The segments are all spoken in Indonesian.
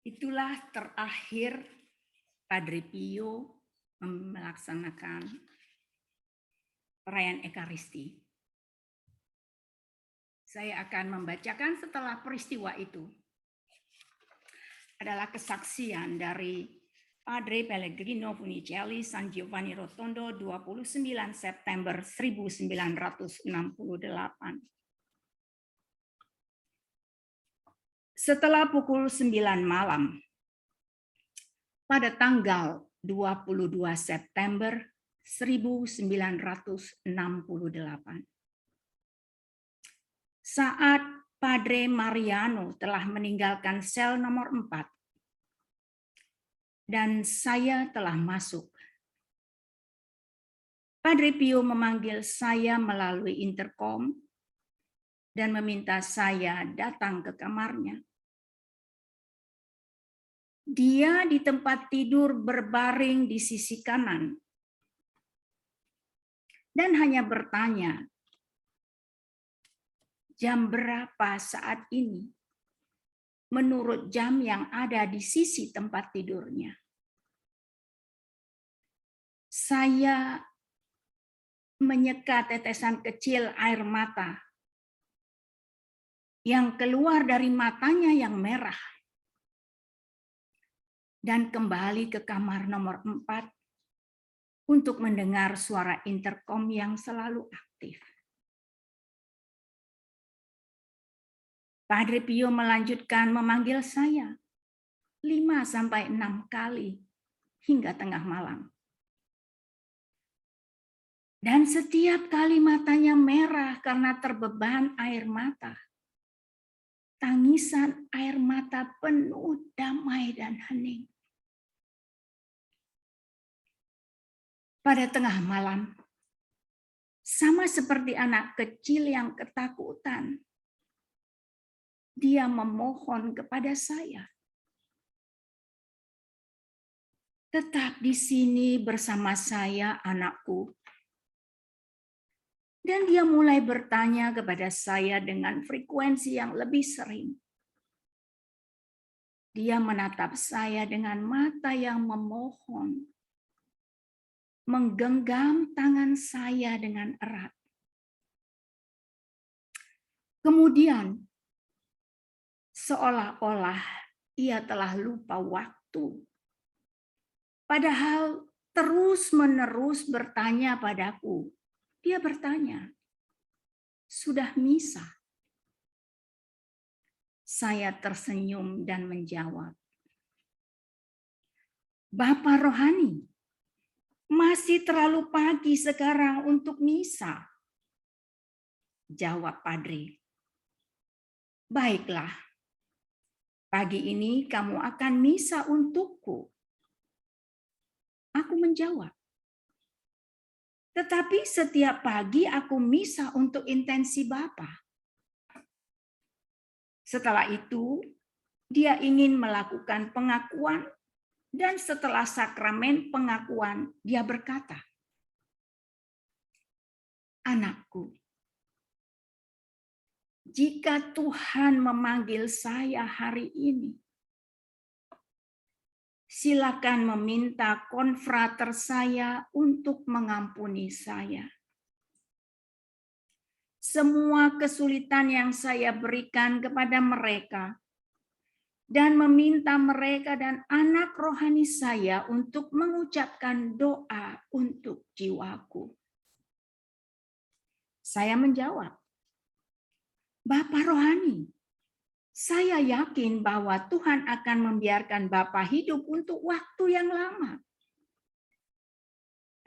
Itulah terakhir Padre Pio melaksanakan perayaan Ekaristi. Saya akan membacakan setelah peristiwa itu. Adalah kesaksian dari Padre Pellegrino Funicelli San Giovanni Rotondo 29 September 1968. Setelah pukul 9 malam, pada tanggal 22 September 1968, saat Padre Mariano telah meninggalkan sel nomor 4 dan saya telah masuk, Padre Pio memanggil saya melalui intercom dan meminta saya datang ke kamarnya. Dia di tempat tidur berbaring di sisi kanan dan hanya bertanya, jam berapa saat ini? Menurut jam yang ada di sisi tempat tidurnya. Saya menyeka tetesan kecil air mata yang keluar dari matanya yang merah dan kembali ke kamar nomor 4 untuk mendengar suara intercom yang selalu aktif. Padre Pio melanjutkan memanggil saya 5-6 kali hingga tengah malam. Dan setiap kali matanya merah karena terbeban air mata. Tangisan air mata penuh damai dan hening. Pada tengah malam, sama seperti anak kecil yang ketakutan, dia memohon kepada saya, tetap di sini bersama saya, anakku. Dan dia mulai bertanya kepada saya dengan frekuensi yang lebih sering. Dia menatap saya dengan mata yang memohon, menggenggam tangan saya dengan erat. Kemudian, seolah-olah ia telah lupa waktu. Padahal terus-menerus bertanya padaku. Dia bertanya, sudah misa? Saya tersenyum dan menjawab, Bapak Rohani, masih terlalu pagi sekarang untuk misa. Jawab Padre. Baiklah, pagi ini kamu akan misa untukku. Aku menjawab. Tetapi setiap pagi aku misa untuk intensi Bapa. Setelah itu, dia ingin melakukan pengakuan dan setelah sakramen pengakuan, dia berkata, anakku, jika Tuhan memanggil saya hari ini, silakan meminta konfrater saya untuk mengampuni saya. Semua kesulitan yang saya berikan kepada mereka, dan meminta mereka dan anak rohani saya untuk mengucapkan doa untuk jiwaku. Saya menjawab, Bapak Rohani, saya yakin bahwa Tuhan akan membiarkan Bapak hidup untuk waktu yang lama.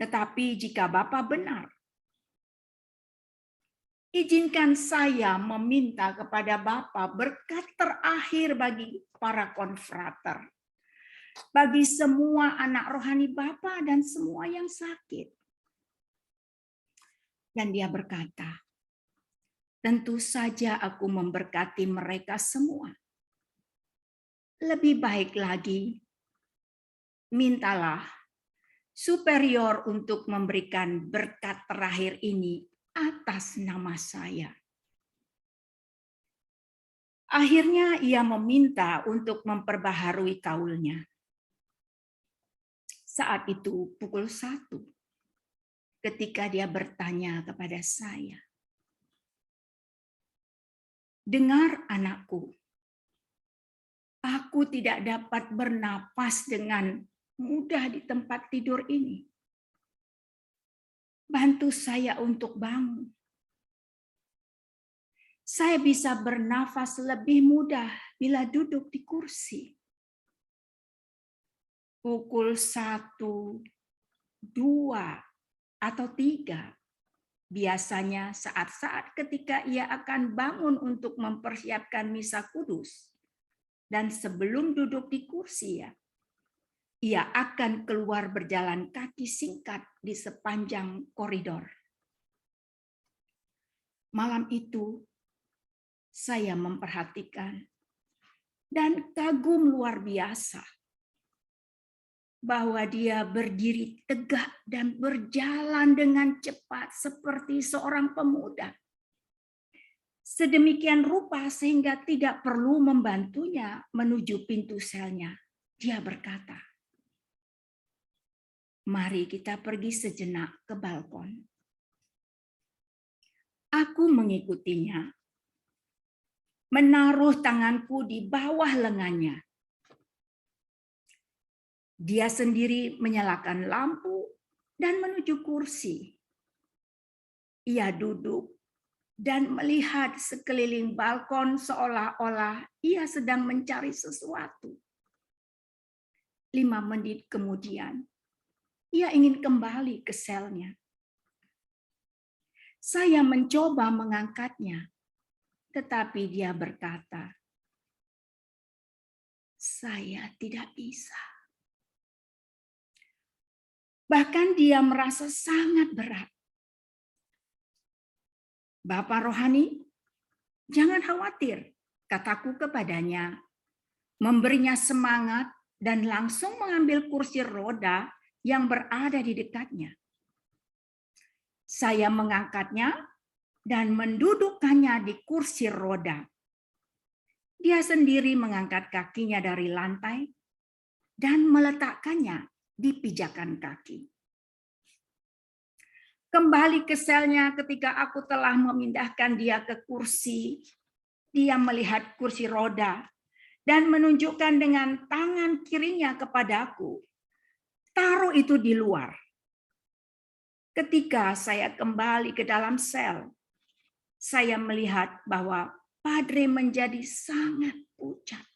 Tetapi jika Bapak benar, izinkan saya meminta kepada Bapa berkat terakhir bagi para konfrater, bagi semua anak rohani Bapa dan semua yang sakit. Dan dia berkata, tentu saja aku memberkati mereka semua. Lebih baik lagi, mintalah superior untuk memberikan berkat terakhir ini atas nama saya. Akhirnya ia meminta untuk memperbaharui kaulnya. Saat itu pukul 1, ketika dia bertanya kepada saya, "Dengar anakku, aku tidak dapat bernapas dengan mudah di tempat tidur ini. Bantu saya untuk bangun. Saya bisa bernafas lebih mudah bila duduk di kursi." Pukul 1, 2, atau 3, biasanya saat-saat ketika ia akan bangun untuk mempersiapkan misa kudus. Dan sebelum duduk di kursi, ia akan keluar berjalan kaki singkat di sepanjang koridor. Malam itu, saya memperhatikan dan kagum luar biasa bahwa dia berdiri tegak dan berjalan dengan cepat seperti seorang pemuda. Sedemikian rupa sehingga tidak perlu membantunya menuju pintu selnya. Dia berkata, "Mari kita pergi sejenak ke balkon." Aku mengikutinya, menaruh tanganku di bawah lengannya. Dia sendiri menyalakan lampu dan menuju kursi. Ia duduk dan melihat sekeliling balkon seolah-olah ia sedang mencari sesuatu. 5 menit kemudian, ia ingin kembali ke selnya. Saya mencoba mengangkatnya, tetapi dia berkata, "Saya tidak bisa." Bahkan dia merasa sangat berat. "Bapak rohani, jangan khawatir," kataku kepadanya, memberinya semangat dan langsung mengambil kursi roda yang berada di dekatnya. Saya mengangkatnya dan mendudukkannya di kursi roda. Dia sendiri mengangkat kakinya dari lantai dan meletakkannya di pijakan kaki. Kembali ke selnya ketika aku telah memindahkan dia ke kursi, dia melihat kursi roda dan menunjukkan dengan tangan kirinya kepadaku, "Taruh itu di luar." Ketika saya kembali ke dalam sel, saya melihat bahwa Padre menjadi sangat pucat.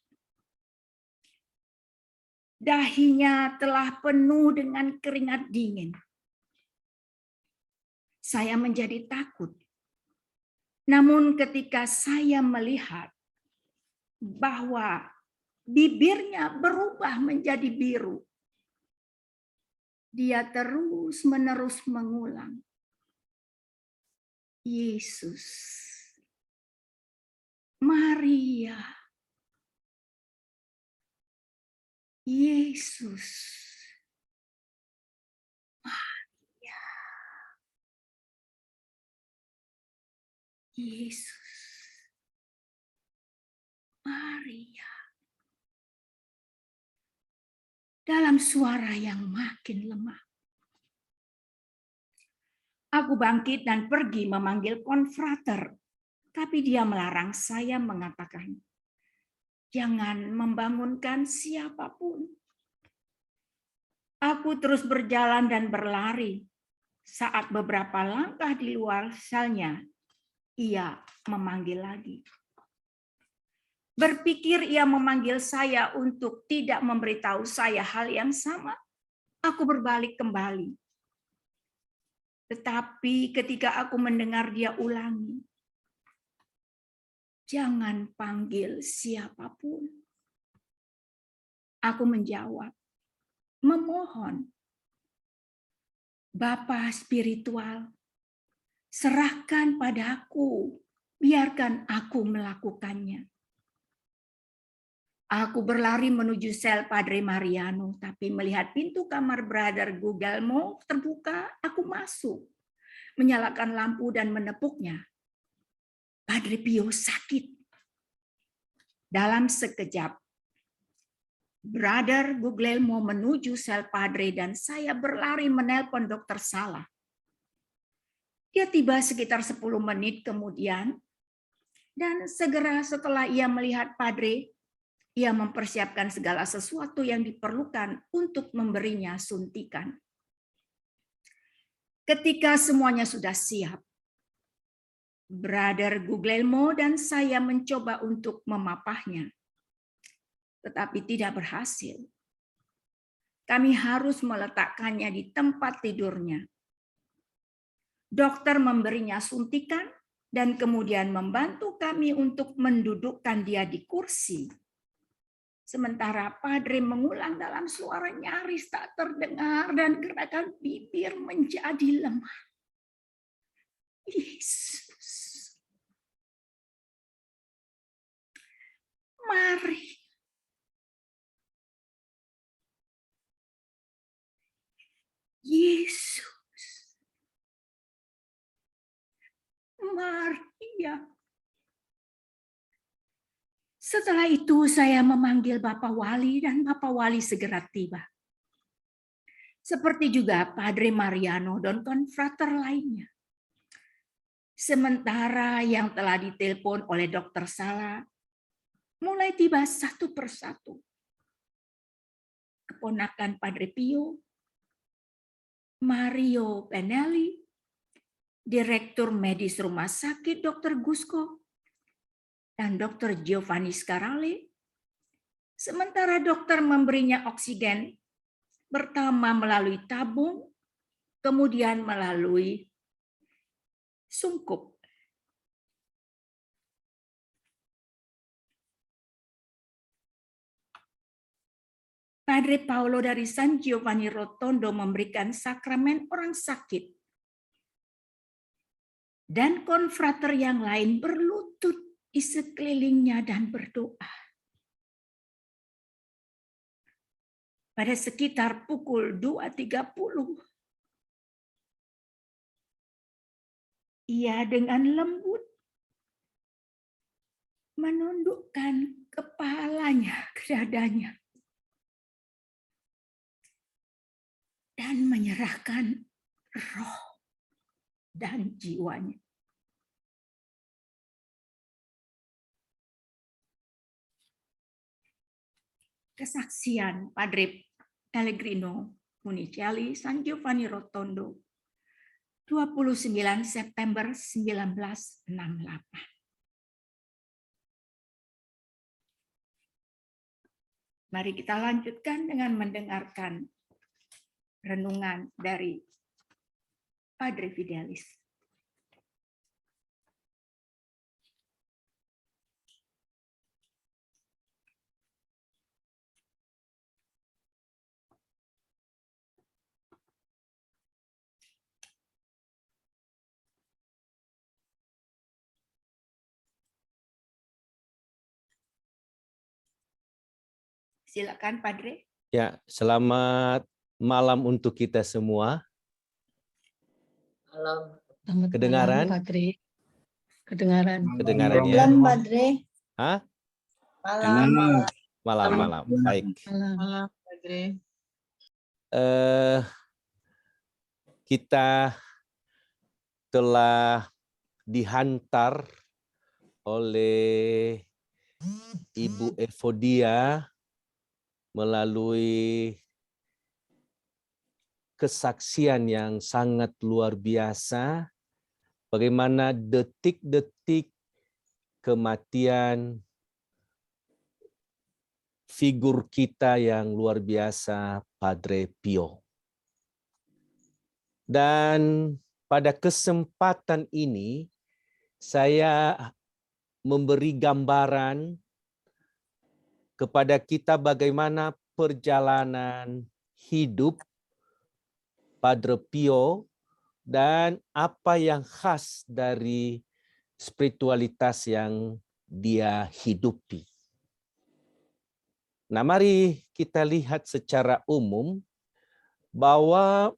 Dahinya telah penuh dengan keringat dingin. Saya menjadi takut. Namun ketika saya melihat bahwa bibirnya berubah menjadi biru, dia terus-menerus mengulang, "Yesus, Maria, Yesus, Maria, Yesus, Maria." Dalam suara yang makin lemah. Aku bangkit dan pergi memanggil konfrater, tapi dia melarang saya mengatakan, "Jangan membangunkan siapapun." Aku terus berjalan dan berlari. Saat beberapa langkah di luar selnya, ia memanggil lagi. Berpikir ia memanggil saya untuk tidak memberitahu saya hal yang sama, aku berbalik kembali. Tetapi ketika aku mendengar dia ulangi, "Jangan panggil siapapun." Aku menjawab, memohon, "Bapa spiritual, serahkan padaku, biarkan aku melakukannya." Aku berlari menuju sel Padre Mariano, tapi melihat pintu kamar Brother Guglielmo terbuka, aku masuk, menyalakan lampu dan menepuknya. "Padre Pio sakit." Dalam sekejap, Brother Guglielmo menuju sel Padre dan saya berlari menelpon Dokter Sala. Dia tiba sekitar 10 menit kemudian, dan segera setelah ia melihat Padre, ia mempersiapkan segala sesuatu yang diperlukan untuk memberinya suntikan. Ketika semuanya sudah siap, Brother Guglielmo dan saya mencoba untuk memapahnya, tetapi tidak berhasil. Kami harus meletakkannya di tempat tidurnya. Dokter memberinya suntikan dan kemudian membantu kami untuk mendudukkan dia di kursi. Sementara Padre mengulang dalam suara nyaris tak terdengar dan gerakan bibir menjadi lemah. Yesus, mari. Yesus, Maria. Setelah itu saya memanggil Bapak Wali dan Bapak Wali segera tiba. Seperti juga Padre Mariano dan konfrater lainnya. Sementara yang telah ditelepon oleh Dokter Sala mulai tiba satu persatu. Keponakan Padre Pio, Mario Penelli, Direktur Medis Rumah Sakit Dr. Gusko, dan Dr. Giovanni Scarale. Sementara dokter memberinya oksigen pertama melalui tabung, kemudian melalui sungkup. Padre Paolo dari San Giovanni Rotondo memberikan sakramen orang sakit. Dan konfrater yang lain berlutut di sekelilingnya dan berdoa. Pada sekitar pukul 2.30, ia dengan lembut menundukkan kepalanya ke dadanya dan menyerahkan roh dan jiwanya. Kesaksian Padre Pellegrino Municelli, San Giovanni Rotondo, 29 September 1968. Mari kita lanjutkan dengan mendengarkan renungan dari Padre Fidelis. Silakan Padre. Ya, selamat malam untuk kita semua. Malam. Kedengaran? Malam, Padre. Kedengaran. Kedengaran ya? Malam, Padre. Hah? Malam. Malam. Baik. Malam, Padre. Kita telah dihantar oleh Ibu Evodia melalui kesaksian yang sangat luar biasa, bagaimana detik-detik kematian figur kita yang luar biasa, Padre Pio. Dan pada kesempatan ini, saya memberi gambaran kepada kita bagaimana perjalanan hidup Padre Pio dan apa yang khas dari spiritualitas yang dia hidupi. Nah, mari kita lihat secara umum bahwa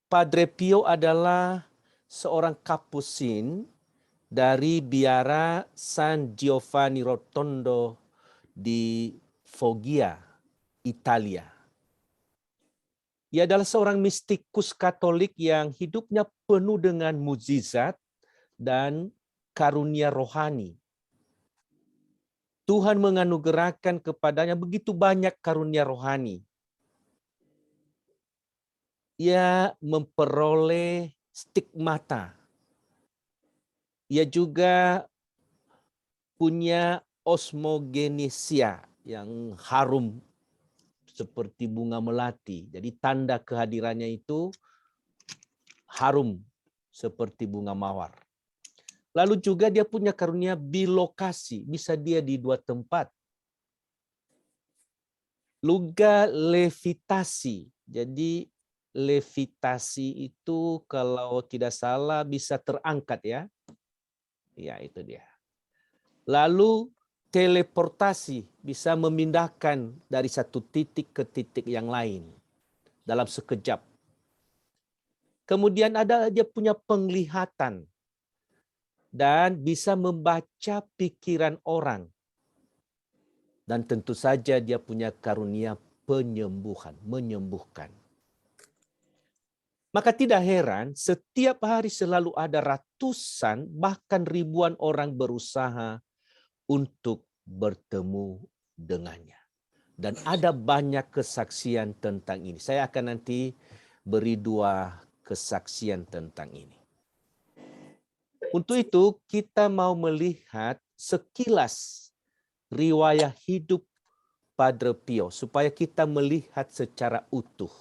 Padre Pio adalah seorang kapusin dari biara San Giovanni Rotondo di Foggia, Italia. Ia adalah seorang mistikus Katolik yang hidupnya penuh dengan mukjizat dan karunia rohani. Tuhan menganugerahkan kepadanya begitu banyak karunia rohani. Ia memperoleh stigmata. Ia juga punya osmogenesia yang harum seperti bunga melati. Jadi tanda kehadirannya itu harum seperti bunga mawar. Lalu juga dia punya karunia bilokasi, bisa dia di dua tempat. Juga levitasi. Jadi levitasi itu kalau tidak salah bisa terangkat ya. Ya, itu dia. Lalu teleportasi, bisa memindahkan dari satu titik ke titik yang lain dalam sekejap. Kemudian dia punya penglihatan dan bisa membaca pikiran orang. Dan tentu saja dia punya karunia penyembuhan, menyembuhkan. Maka tidak heran setiap hari selalu ada ratusan bahkan ribuan orang berusaha untuk bertemu dengannya. Dan ada banyak kesaksian tentang ini. Saya akan nanti beri 2 kesaksian tentang ini. Untuk itu kita mau melihat sekilas riwayat hidup Padre Pio supaya kita melihat secara utuh.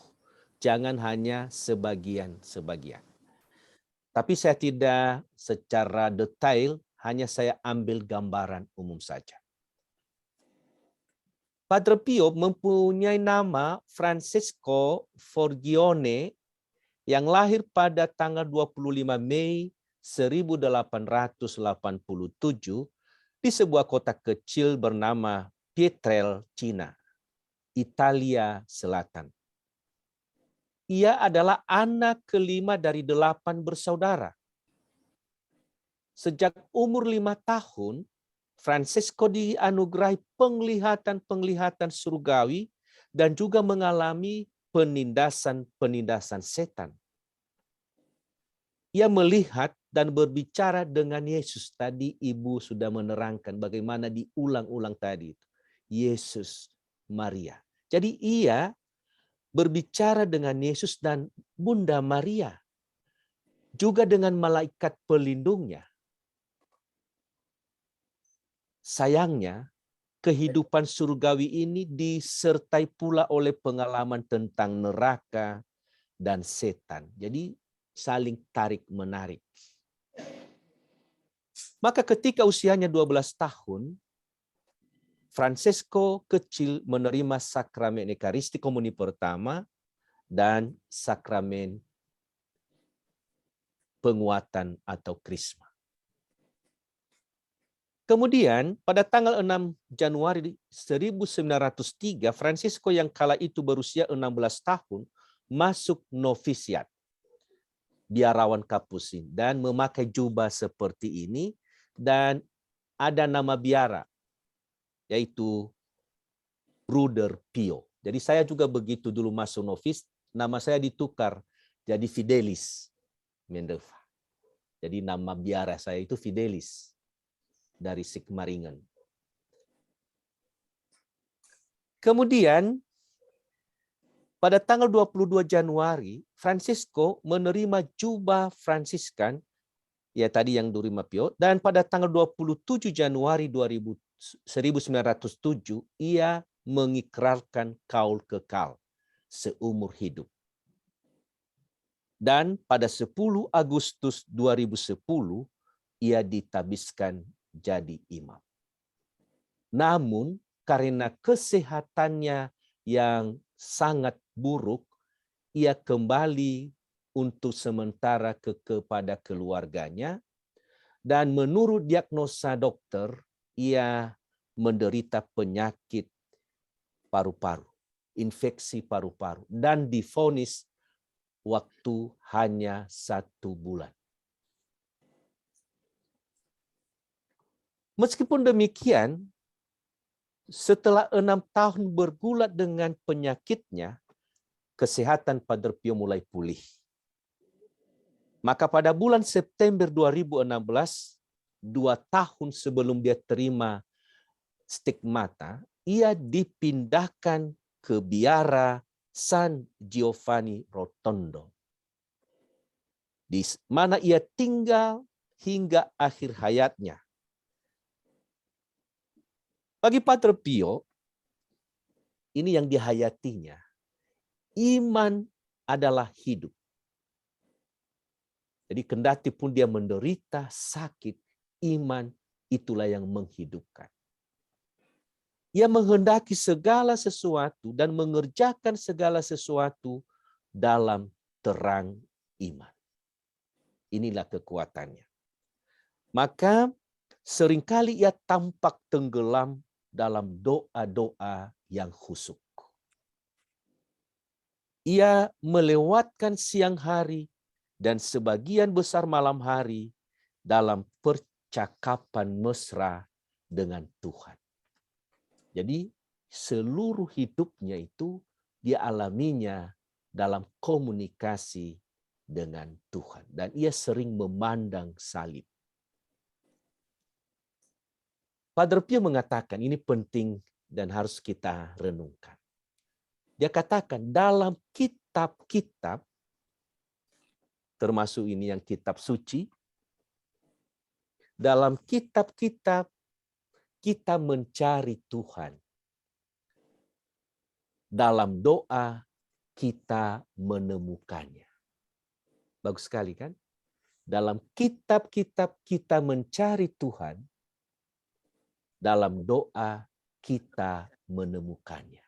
Jangan hanya sebagian-sebagian. Tapi saya tidak secara detail, hanya saya ambil gambaran umum saja. Padre Pio mempunyai nama Francesco Forgione yang lahir pada tanggal 25 Mei 1887 di sebuah kota kecil bernama Pietrel, Cina, Italia Selatan. Ia adalah anak kelima dari 8 bersaudara. Sejak umur 5 tahun, Francesco dianugerahi penglihatan-penglihatan surgawi dan juga mengalami penindasan-penindasan setan. Ia melihat dan berbicara dengan Yesus. Tadi Ibu sudah menerangkan bagaimana diulang-ulang tadi itu. Yesus, Maria. Jadi ia berbicara dengan Yesus dan Bunda Maria. Juga dengan malaikat pelindungnya. Sayangnya, kehidupan surgawi ini disertai pula oleh pengalaman tentang neraka dan setan. Jadi saling tarik-menarik. Maka ketika usianya 12 tahun, Francesco kecil menerima sakramen Ekaristi Komuni pertama dan sakramen penguatan atau krisma. Kemudian pada tanggal 6 Januari 1903, Francesco yang kala itu berusia 16 tahun masuk novisiat biarawan Kapusin dan memakai jubah seperti ini dan ada nama biara yaitu Bruder Pio. Jadi saya juga begitu dulu masuk novis, nama saya ditukar jadi Fidelis Mendelva. Jadi nama biara saya itu Fidelis dari Sigmaringen. Kemudian pada tanggal 22 Januari, Francesco menerima jubah Fransiskan, ya tadi yang Durima Pio, dan pada tanggal 27 Januari 1907, ia mengikrarkan kaul kekal seumur hidup. Dan pada 10 Agustus 2010, ia ditabiskan jadi imam. Namun karena kesehatannya yang sangat buruk, ia kembali untuk sementara kepada keluarganya dan menurut diagnosa dokter, ia menderita penyakit paru-paru, infeksi paru-paru dan divonis waktu hanya 1 bulan. Meskipun demikian, Setelah 6 tahun bergulat dengan penyakitnya, kesehatan Padre Pio mulai pulih. Maka pada bulan September 2016, 2 tahun sebelum dia terima stigmata, ia dipindahkan ke biara San Giovanni Rotondo, di mana ia tinggal hingga akhir hayatnya. Bagi Padre Pio, ini yang dihayatinya. Iman adalah hidup. Jadi kendati pun dia menderita sakit, iman itulah yang menghidupkan. Ia menghendaki segala sesuatu dan mengerjakan segala sesuatu dalam terang iman. Inilah kekuatannya. Maka seringkali ia tampak tenggelam dalam doa-doa yang khusyuk. Ia melewatkan siang hari dan sebagian besar malam hari dalam percakapan mesra dengan Tuhan. Jadi seluruh hidupnya itu dia alaminya dalam komunikasi dengan Tuhan. Dan ia sering memandang salib. Padre Pio mengatakan ini penting dan harus kita renungkan. Dia katakan dalam kitab-kitab, termasuk ini yang kitab suci, dalam kitab-kitab kita mencari Tuhan. Dalam doa kita menemukannya. Bagus sekali kan? Dalam kitab-kitab kita mencari Tuhan, dalam doa kita menemukannya.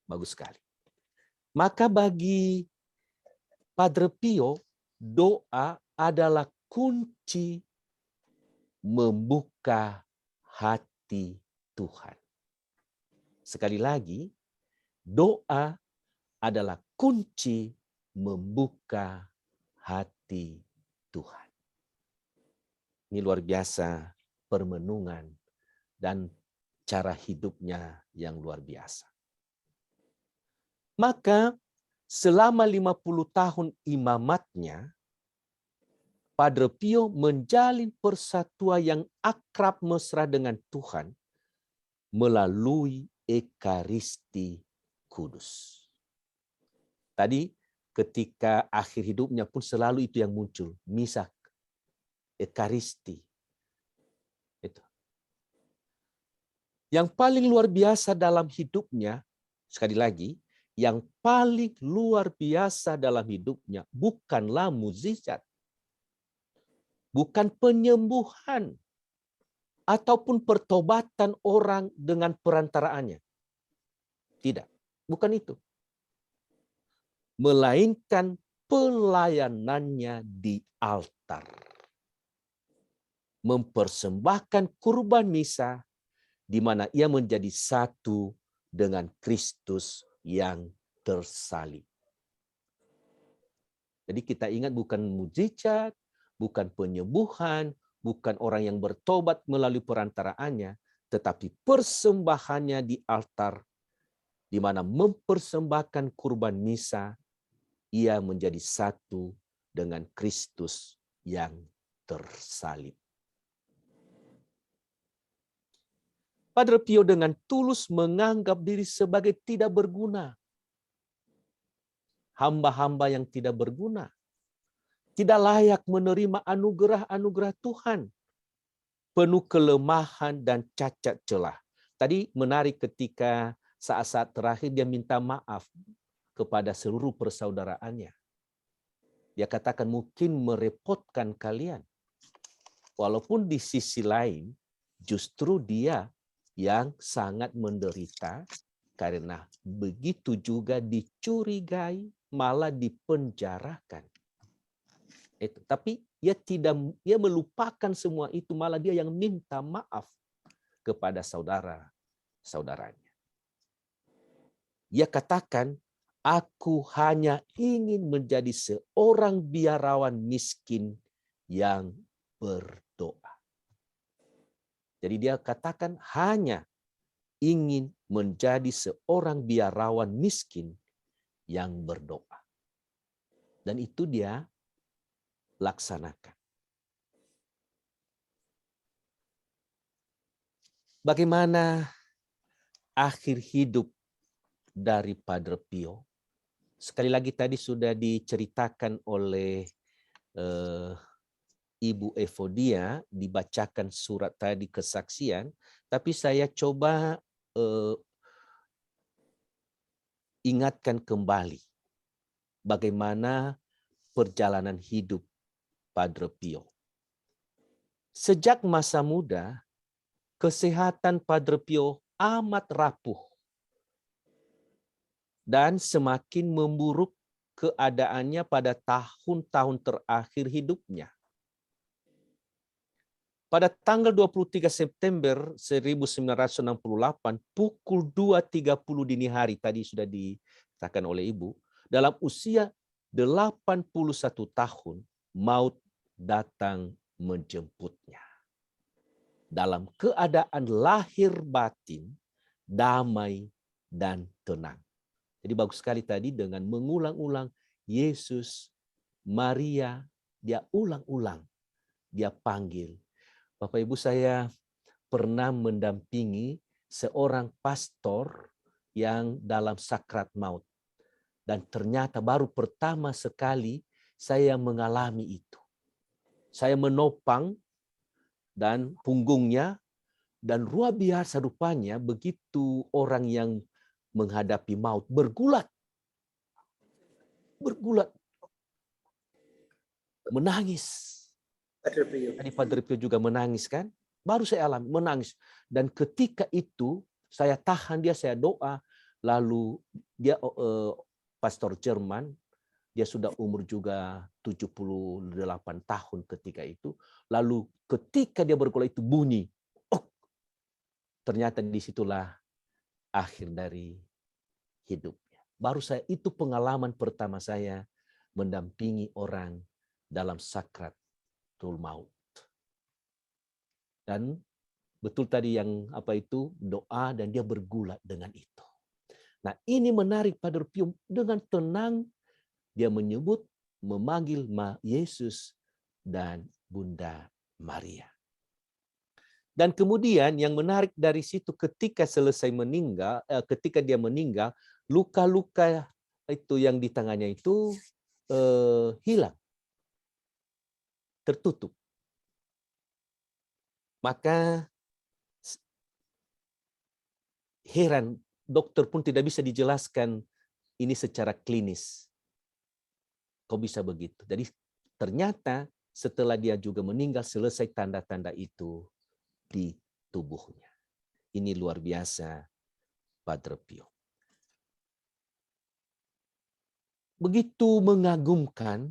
Bagus sekali. Maka bagi Padre Pio, doa adalah kunci membuka hati Tuhan. Sekali lagi, doa adalah kunci membuka hati Tuhan. Ini luar biasa permenungan dan cara hidupnya yang luar biasa. Maka selama 50 tahun imamatnya, Padre Pio menjalin persatuan yang akrab mesra dengan Tuhan melalui Ekaristi Kudus. Tadi ketika akhir hidupnya pun selalu itu yang muncul, misa Ekaristi. Itu. Yang paling luar biasa dalam hidupnya, sekali lagi, yang paling luar biasa dalam hidupnya bukanlah mukjizat, bukan penyembuhan, ataupun pertobatan orang dengan perantaraannya. Tidak, bukan itu. Melainkan pelayanannya di altar. Mempersembahkan kurban misa di mana ia menjadi satu dengan Kristus yang tersalib. Jadi kita ingat bukan mukjizat, bukan penyembuhan, bukan orang yang bertobat melalui perantaraannya, tetapi persembahannya di altar, di mana mempersembahkan kurban misa, ia menjadi satu dengan Kristus yang tersalib. Padre Pio dengan tulus menganggap diri sebagai tidak berguna. Hamba-hamba yang tidak berguna. Tidak layak menerima anugerah-anugerah Tuhan. Penuh kelemahan dan cacat celah. Tadi menarik ketika saat-saat terakhir dia minta maaf kepada seluruh persaudaraannya. Dia katakan mungkin merepotkan kalian. Walaupun di sisi lain justru dia yang sangat menderita karena begitu juga dicurigai, malah dipenjarakan. Itu. Tapi ia melupakan semua itu, malah dia yang minta maaf kepada saudara-saudaranya. Ia katakan, aku hanya ingin menjadi seorang biarawan miskin yang berdoa. Jadi dia katakan hanya ingin menjadi seorang biarawan miskin yang berdoa. Dan itu dia laksanakan. Bagaimana akhir hidup dari Padre Pio? Sekali lagi tadi sudah diceritakan oleh Ibu Evodia, dibacakan surat tadi kesaksian, tapi saya coba ingatkan kembali bagaimana perjalanan hidup Padre Pio. Sejak masa muda, kesehatan Padre Pio amat rapuh dan semakin memburuk keadaannya pada tahun-tahun terakhir hidupnya. Pada tanggal 23 September 1968, pukul 2.30 dini hari, tadi sudah dikatakan oleh Ibu, dalam usia 81 tahun, maut datang menjemputnya. Dalam keadaan lahir batin, damai dan tenang. Jadi bagus sekali tadi dengan mengulang-ulang Yesus, Maria, dia ulang-ulang, dia panggil. Bapak Ibu, saya pernah mendampingi seorang pastor yang dalam sakrat maut. Dan ternyata baru pertama sekali saya mengalami itu. Saya menopang dan punggungnya, dan luar biasa rupanya begitu orang yang menghadapi maut bergulat, menangis. Tadi Padre Pio juga menangis kan? Baru saya alami, menangis. Dan ketika itu saya tahan dia, saya doa. Lalu dia pastor Jerman, dia sudah umur juga 78 tahun ketika itu. Lalu ketika dia bergulat itu bunyi. Oh, ternyata disitulah akhir dari hidupnya. Baru saya, itu pengalaman pertama saya mendampingi orang dalam sakratul maut. Dan betul tadi yang doa, dan dia bergulat dengan itu. Nah, ini menarik Padre Pio, dengan tenang dia menyebut, memanggil Yesus dan Bunda Maria. Dan kemudian yang menarik dari situ, ketika selesai meninggal, ketika dia meninggal, luka-luka itu yang di tangannya itu hilang, tertutup. Maka heran, dokter pun tidak bisa dijelaskan ini secara klinis. Kok bisa begitu? Jadi ternyata setelah dia juga meninggal, selesai tanda-tanda itu di tubuhnya. Ini luar biasa Padre Pio. Begitu mengagumkan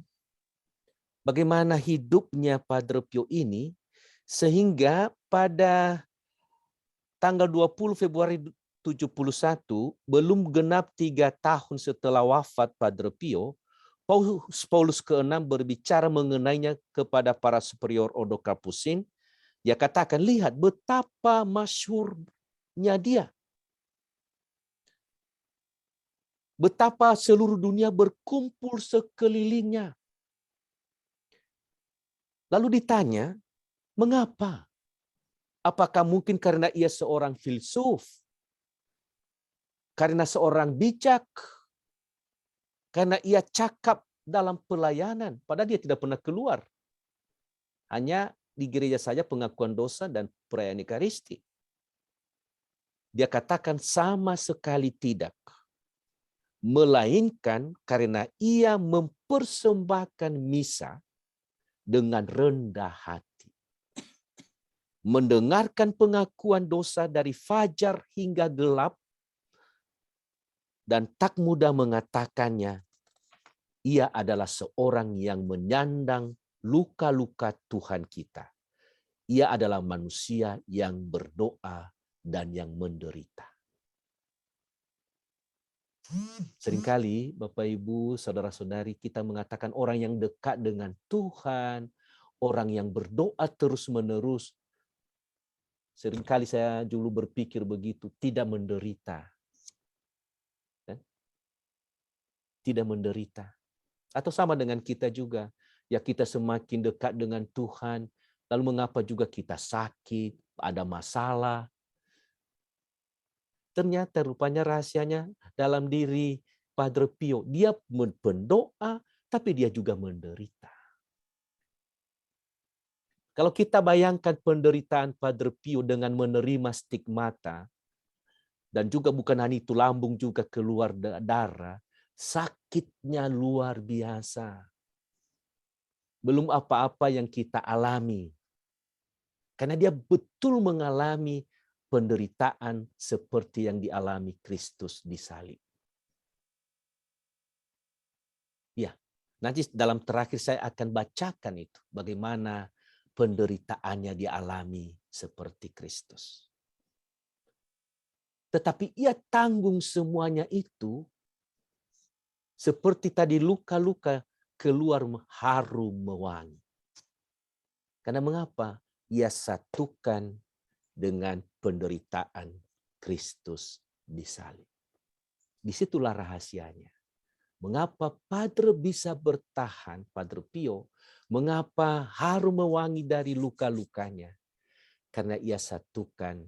bagaimana hidupnya Padre Pio ini, sehingga pada tanggal 20 Februari 71, belum genap 3 tahun setelah wafat Padre Pio, Paulus ke-6 berbicara mengenainya kepada para superior Ordo Capucin. Dia katakan, lihat betapa masyhurnya dia. Betapa seluruh dunia berkumpul sekelilingnya. Lalu ditanya, mengapa? Apakah mungkin karena ia seorang filsuf? Karena seorang bijak? Karena ia cakap dalam pelayanan, padahal dia tidak pernah keluar. Hanya di gereja saja pengakuan dosa dan perayaan Ekaristi. Dia katakan sama sekali tidak. Melainkan karena ia mempersembahkan misa dengan rendah hati. Mendengarkan pengakuan dosa dari fajar hingga gelap, dan tak mudah mengatakannya, ia adalah seorang yang menyandang luka-luka Tuhan kita. Ia adalah manusia yang berdoa dan yang menderita. Seringkali Bapak Ibu, saudara-saudari, kita mengatakan orang yang dekat dengan Tuhan, orang yang berdoa terus-menerus, Seringkali saya dulu berpikir begitu, tidak menderita. Tidak menderita. Atau sama dengan kita juga. Ya kita semakin dekat dengan Tuhan, lalu mengapa juga kita sakit, ada masalah. Ternyata rupanya rahasianya dalam diri Padre Pio. Dia berdoa, tapi dia juga menderita. Kalau kita bayangkan penderitaan Padre Pio dengan menerima stigmata, dan juga bukan hanya itu, lambung juga keluar darah, sakitnya luar biasa. Belum apa-apa yang kita alami. Karena dia betul mengalami penderitaan seperti yang dialami Kristus di salib. Ya, nanti dalam terakhir saya akan bacakan itu. Bagaimana penderitaannya dialami seperti Kristus. Tetapi ia tanggung semuanya itu seperti tadi luka-luka keluar harum mewangi. Karena mengapa? Ia satukan dengan penderitaan Kristus di salib. Disitulah rahasianya. Mengapa Padre bisa bertahan, Padre Pio, mengapa harum mewangi dari luka-lukanya? Karena ia satukan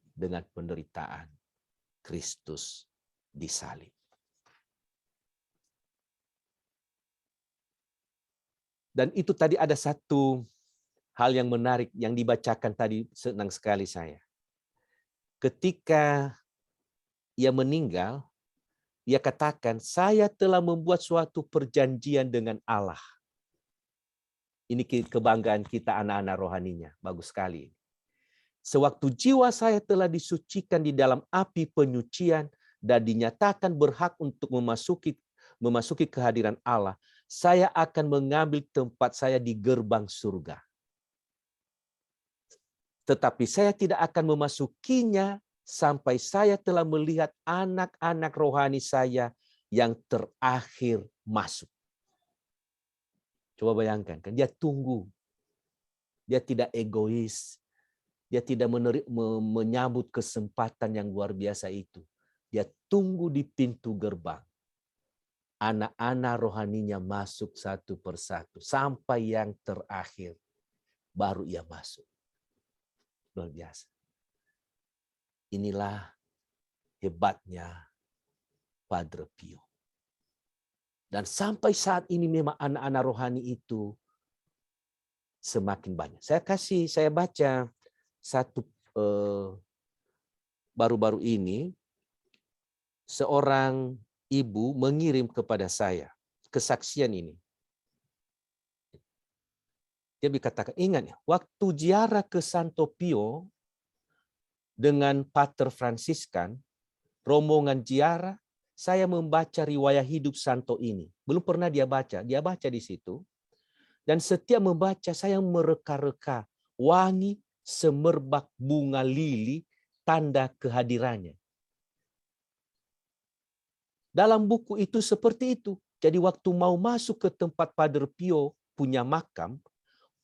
dengan penderitaan Kristus di salib. Dan itu tadi ada satu hal yang menarik yang dibacakan tadi, senang sekali saya. Ketika ia meninggal, ia katakan, saya telah membuat suatu perjanjian dengan Allah. Ini kebanggaan kita anak-anak rohaninya, bagus sekali. Sewaktu jiwa saya telah disucikan di dalam api penyucian dan dinyatakan berhak untuk memasuki kehadiran Allah, saya akan mengambil tempat saya di gerbang surga. Tetapi saya tidak akan memasukinya sampai saya telah melihat anak-anak rohani saya yang terakhir masuk. Coba bayangkan, kan dia tunggu. Dia tidak egois. Dia tidak menyambut kesempatan yang luar biasa itu. Dia tunggu di pintu gerbang. Anak-anak rohaninya masuk satu persatu. Sampai yang terakhir. Baru ia masuk. Luar biasa. Inilah hebatnya Padre Pio. Dan sampai saat ini memang anak-anak rohani itu semakin banyak. Saya baca satu baru-baru ini, seorang ibu mengirim kepada saya kesaksian ini. Dia berkata, ingat ya, waktu ziarah ke Santo Pio dengan Pater Fransiskan, rombongan ziarah, saya membaca riwayat hidup Santo ini. Belum pernah dia baca di situ. Dan setiap membaca saya mereka-reka wangi semerbak bunga lili tanda kehadirannya. Dalam buku itu seperti itu. Jadi waktu mau masuk ke tempat Padre Pio punya makam,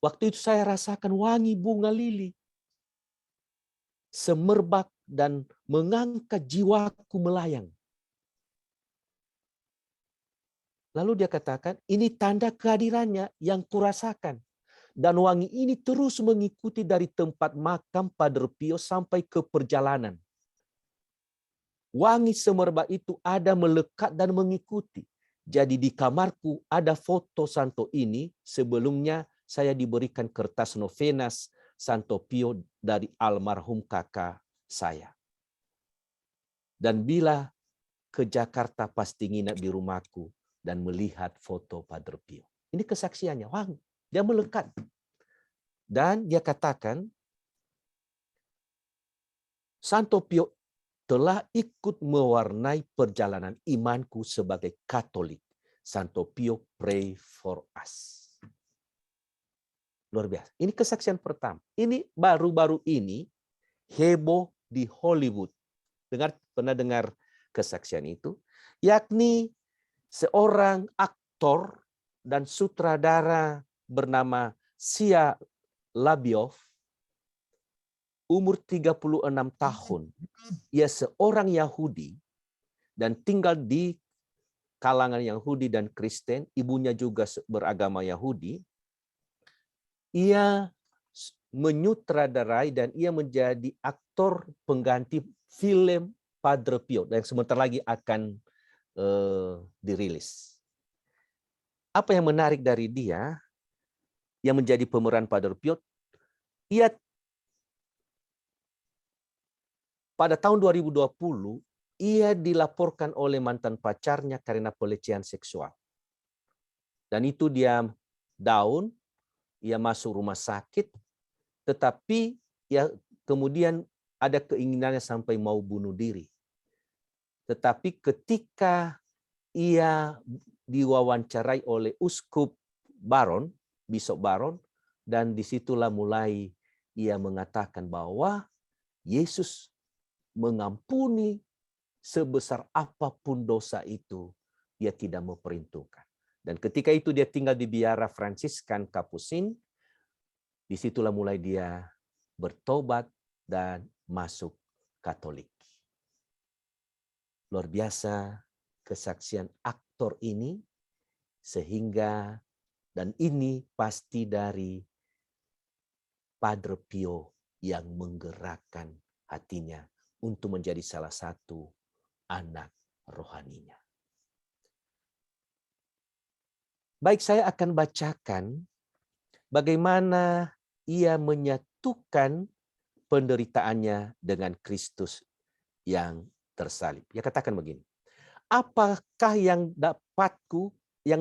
waktu itu saya rasakan wangi bunga lili. Semerbak dan mengangkat jiwaku melayang. Lalu dia katakan, ini tanda kehadirannya yang kurasakan. Dan wangi ini terus mengikuti dari tempat makam Padre Pio sampai ke perjalanan. Wangi semerbak itu ada melekat dan mengikuti. Jadi di kamarku ada foto Santo ini. Sebelumnya saya diberikan kertas novenas Santo Pio dari almarhum kakak saya. Dan bila ke Jakarta pasti nginap di rumahku dan melihat foto Padre Pio. Ini kesaksiannya, wangi. Dia melekat. Dan dia katakan, Santo Pio telah ikut mewarnai perjalanan imanku sebagai Katolik. Santo Pio pray for us. Luar biasa. Ini kesaksian pertama. Ini baru-baru ini heboh di Hollywood. Pernah dengar kesaksian itu? Yakni seorang aktor dan sutradara bernama Shia LaBeouf umur 36 tahun. Ia seorang Yahudi dan tinggal di kalangan Yahudi dan Kristen. Ibunya juga beragama Yahudi. Ia menyutradarai dan ia menjadi aktor pengganti film Padre Pio yang sebentar lagi akan dirilis. Apa yang menarik dari dia yang menjadi pemeran Padre Pio, ia pada tahun 2020 ia dilaporkan oleh mantan pacarnya karena pelecehan seksual. Dan itu dia down, ia masuk rumah sakit, tetapi ya kemudian ada keinginannya sampai mau bunuh diri. Tetapi ketika ia diwawancarai oleh Uskup Baron, Bishop Baron, dan disitulah mulai ia mengatakan bahwa Yesus mengampuni sebesar apapun dosa itu, dia tidak memperhitungkan. Dan ketika itu dia tinggal di biara Fransiskan Kapusin, disitulah mulai dia bertobat dan masuk Katolik. Luar biasa kesaksian aktor ini, sehingga dan ini pasti dari Padre Pio yang menggerakkan hatinya untuk menjadi salah satu anak rohaninya. Baik, saya akan bacakan bagaimana ia menyatukan penderitaannya dengan Kristus yang tersalib. Ia katakan begini, apakah yang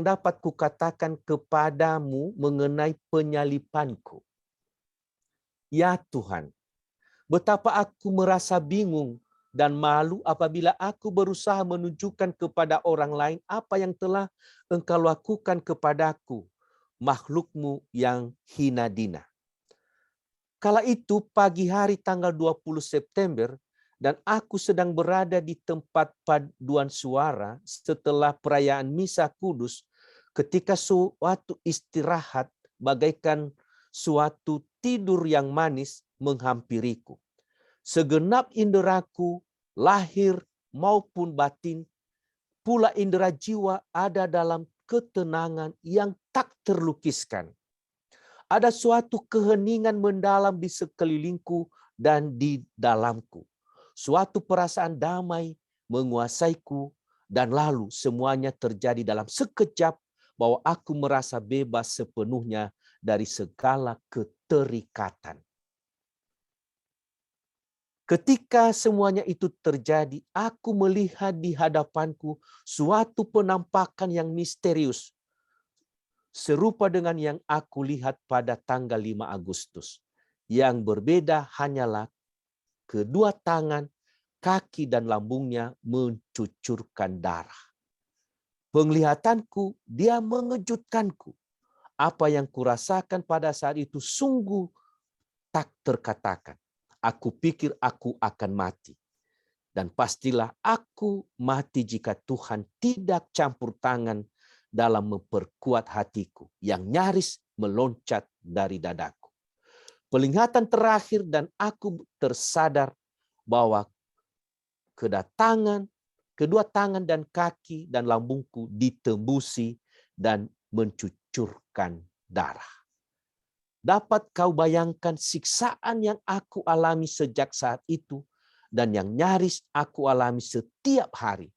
dapat kukatakan kepadamu mengenai penyalipanku? Ya Tuhan, betapa aku merasa bingung dan malu apabila aku berusaha menunjukkan kepada orang lain apa yang telah Engkau lakukan kepadaku, makhlukmu yang hina dina. Kala itu pagi hari tanggal 20 September dan aku sedang berada di tempat paduan suara setelah perayaan Misa Kudus, ketika suatu istirahat bagaikan suatu tidur yang manis menghampiriku. Segenap inderaku, lahir maupun batin, pula indera jiwa ada dalam ketenangan yang tak terlukiskan. Ada suatu keheningan mendalam di sekelilingku dan di dalamku. Suatu perasaan damai menguasaiku dan lalu semuanya terjadi dalam sekejap bahwa aku merasa bebas sepenuhnya dari segala keterikatan. Ketika semuanya itu terjadi, aku melihat di hadapanku suatu penampakan yang misterius, serupa dengan yang aku lihat pada tanggal 5 Agustus. Yang berbeda hanyalah kedua tangan, kaki, dan lambungnya mencucurkan darah. Penglihatanku, dia mengejutkanku. Apa yang kurasakan pada saat itu sungguh tak terkatakan. Aku pikir aku akan mati. Dan pastilah aku mati jika Tuhan tidak campur tangan dalam memperkuat hatiku yang nyaris meloncat dari dadaku. Penglihatan terakhir dan aku tersadar bahwa kedua tangan dan kaki dan lambungku ditembusi dan mencucurkan darah. Dapat kau bayangkan siksaan yang aku alami sejak saat itu dan yang nyaris aku alami setiap hari.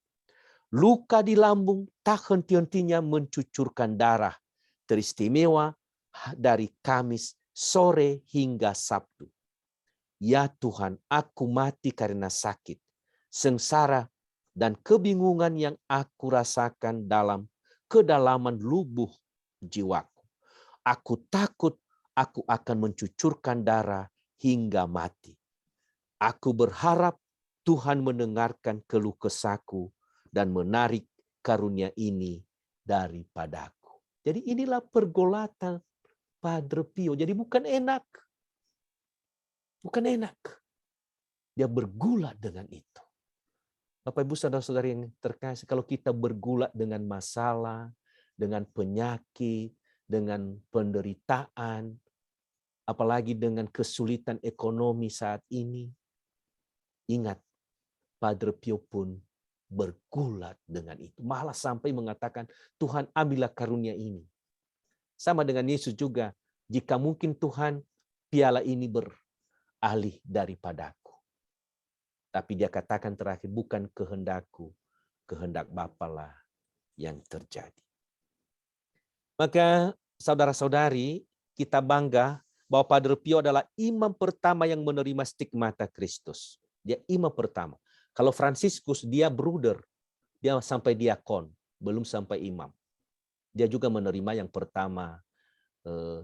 Luka di lambung tak henti-hentinya mencucurkan darah, teristimewa dari Kamis sore hingga Sabtu. Ya Tuhan, aku mati karena sakit, sengsara, dan kebingungan yang aku rasakan dalam kedalaman lubuk jiwaku. Aku takut aku akan mencucurkan darah hingga mati. Aku berharap Tuhan mendengarkan keluh kesahku dan menarik karunia ini daripadaku. Jadi inilah pergulatan Padre Pio. Jadi bukan enak. Bukan enak. Dia bergulat dengan itu. Bapak Ibu saudara-saudari yang terkasih, kalau kita bergulat dengan masalah, dengan penyakit, dengan penderitaan, apalagi dengan kesulitan ekonomi saat ini. Ingat, Padre Pio pun bergulat dengan itu. Malah sampai mengatakan, Tuhan ambillah karunia ini. Sama dengan Yesus juga, jika mungkin Tuhan, piala ini beralih daripadaku. Tapi dia katakan terakhir, bukan kehendakku, kehendak Bapa lah yang terjadi. Maka saudara-saudari, kita bangga bahwa Padre Pio adalah imam pertama yang menerima stigmata Kristus. Dia imam pertama. Kalau Fransiskus, dia bruder, dia sampai diakon, belum sampai imam. Dia juga menerima yang pertama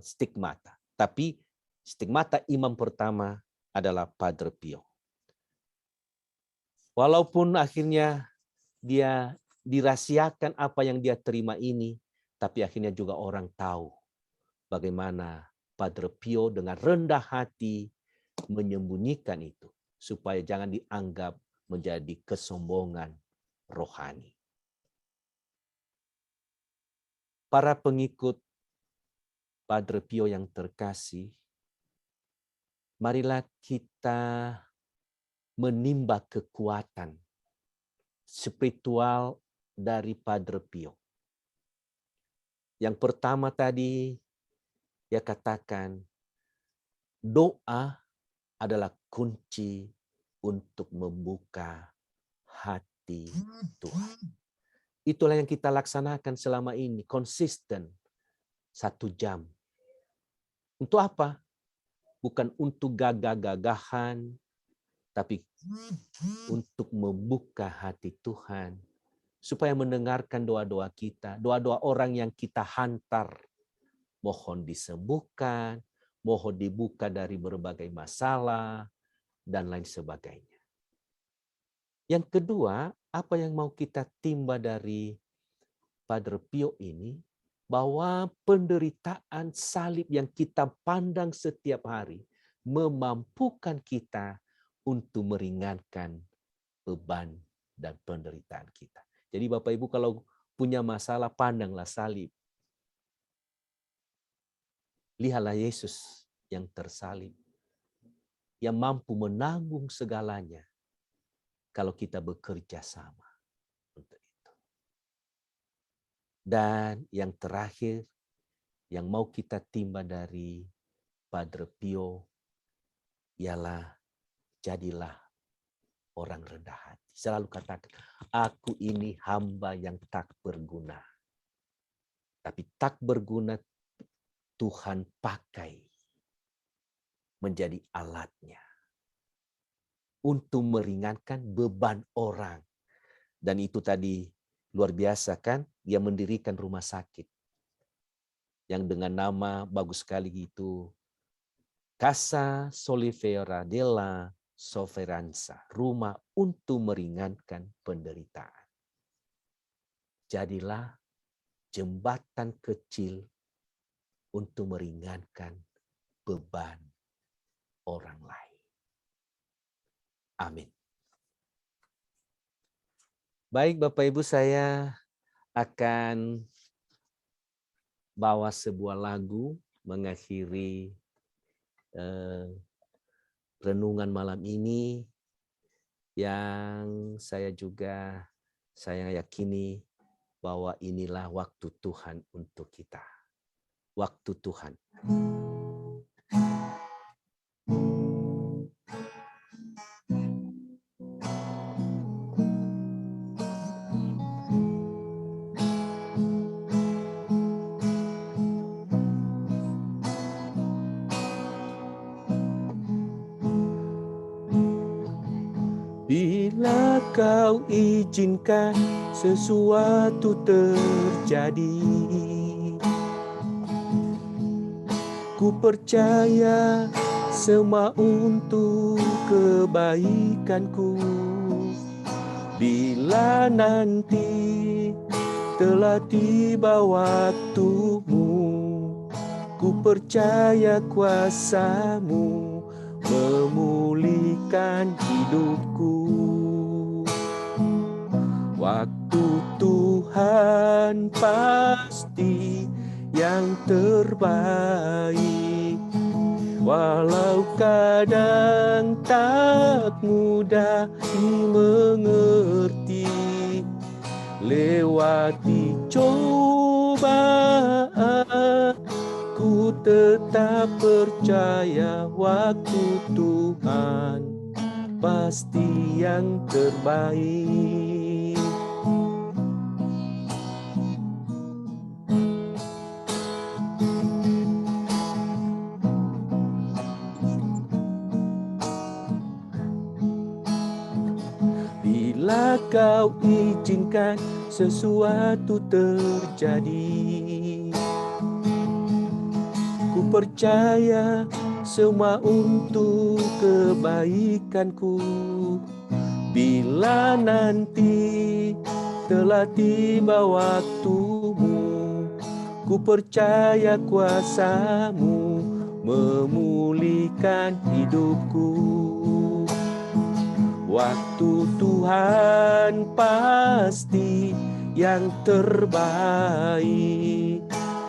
stigmata. Tapi stigmata imam pertama adalah Padre Pio. Walaupun akhirnya dia dirahasiakan apa yang dia terima ini, tapi akhirnya juga orang tahu bagaimana Padre Pio dengan rendah hati menyembunyikan itu, supaya jangan dianggap menjadi kesombongan rohani. Para pengikut Padre Pio yang terkasih, marilah kita menimba kekuatan spiritual dari Padre Pio. Yang pertama tadi, dia katakan, doa adalah kunci untuk membuka hati Tuhan. Itulah yang kita laksanakan selama ini, konsisten 1 jam. Untuk apa? Bukan untuk gagah-gagahan, tapi untuk membuka hati Tuhan, supaya mendengarkan doa-doa kita, doa-doa orang yang kita hantar. Mohon disembuhkan, mohon dibuka dari berbagai masalah, dan lain sebagainya. Yang kedua, apa yang mau kita timba dari Padre Pio ini, bahwa penderitaan salib yang kita pandang setiap hari memampukan kita untuk meringankan beban dan penderitaan kita. Jadi Bapak Ibu kalau punya masalah, pandanglah salib. Lihatlah Yesus yang tersalib, yang mampu menanggung segalanya kalau kita bekerja sama untuk itu. Dan yang terakhir, yang mau kita timba dari Padre Pio, ialah jadilah orang rendah hati. Selalu katakan, aku ini hamba yang tak berguna. Tapi tak berguna Tuhan pakai menjadi alatnya untuk meringankan beban orang. Dan itu tadi luar biasa kan, dia mendirikan rumah sakit yang dengan nama bagus sekali itu, Casa Solifera della Sofferenza, rumah untuk meringankan penderitaan. Jadilah jembatan kecil untuk meringankan beban orang lain. Amin. Baik Bapak Ibu, saya akan bawa sebuah lagu mengakhiri renungan malam ini, yang saya yakini bahwa inilah waktu Tuhan untuk kita. Waktu Tuhan. Bila kau izinkan sesuatu terjadi, ku percaya semua untuk kebaikanku. Bila nanti telah tiba waktumu, ku percaya kuasa-Mu memulihkan hidupku. Waktu Tuhan pasti yang terbaik. Walau kadang tak mudah dimengerti, lewati cobaan, ku tetap percaya waktu Tuhan pasti yang terbaik. Bila kau izinkan sesuatu terjadi, ku percaya semua untuk kebaikanku. Bila nanti telah tiba waktumu, ku percaya kuasa-Mu memulihkan hidupku. Waktu Tuhan pasti yang terbaik,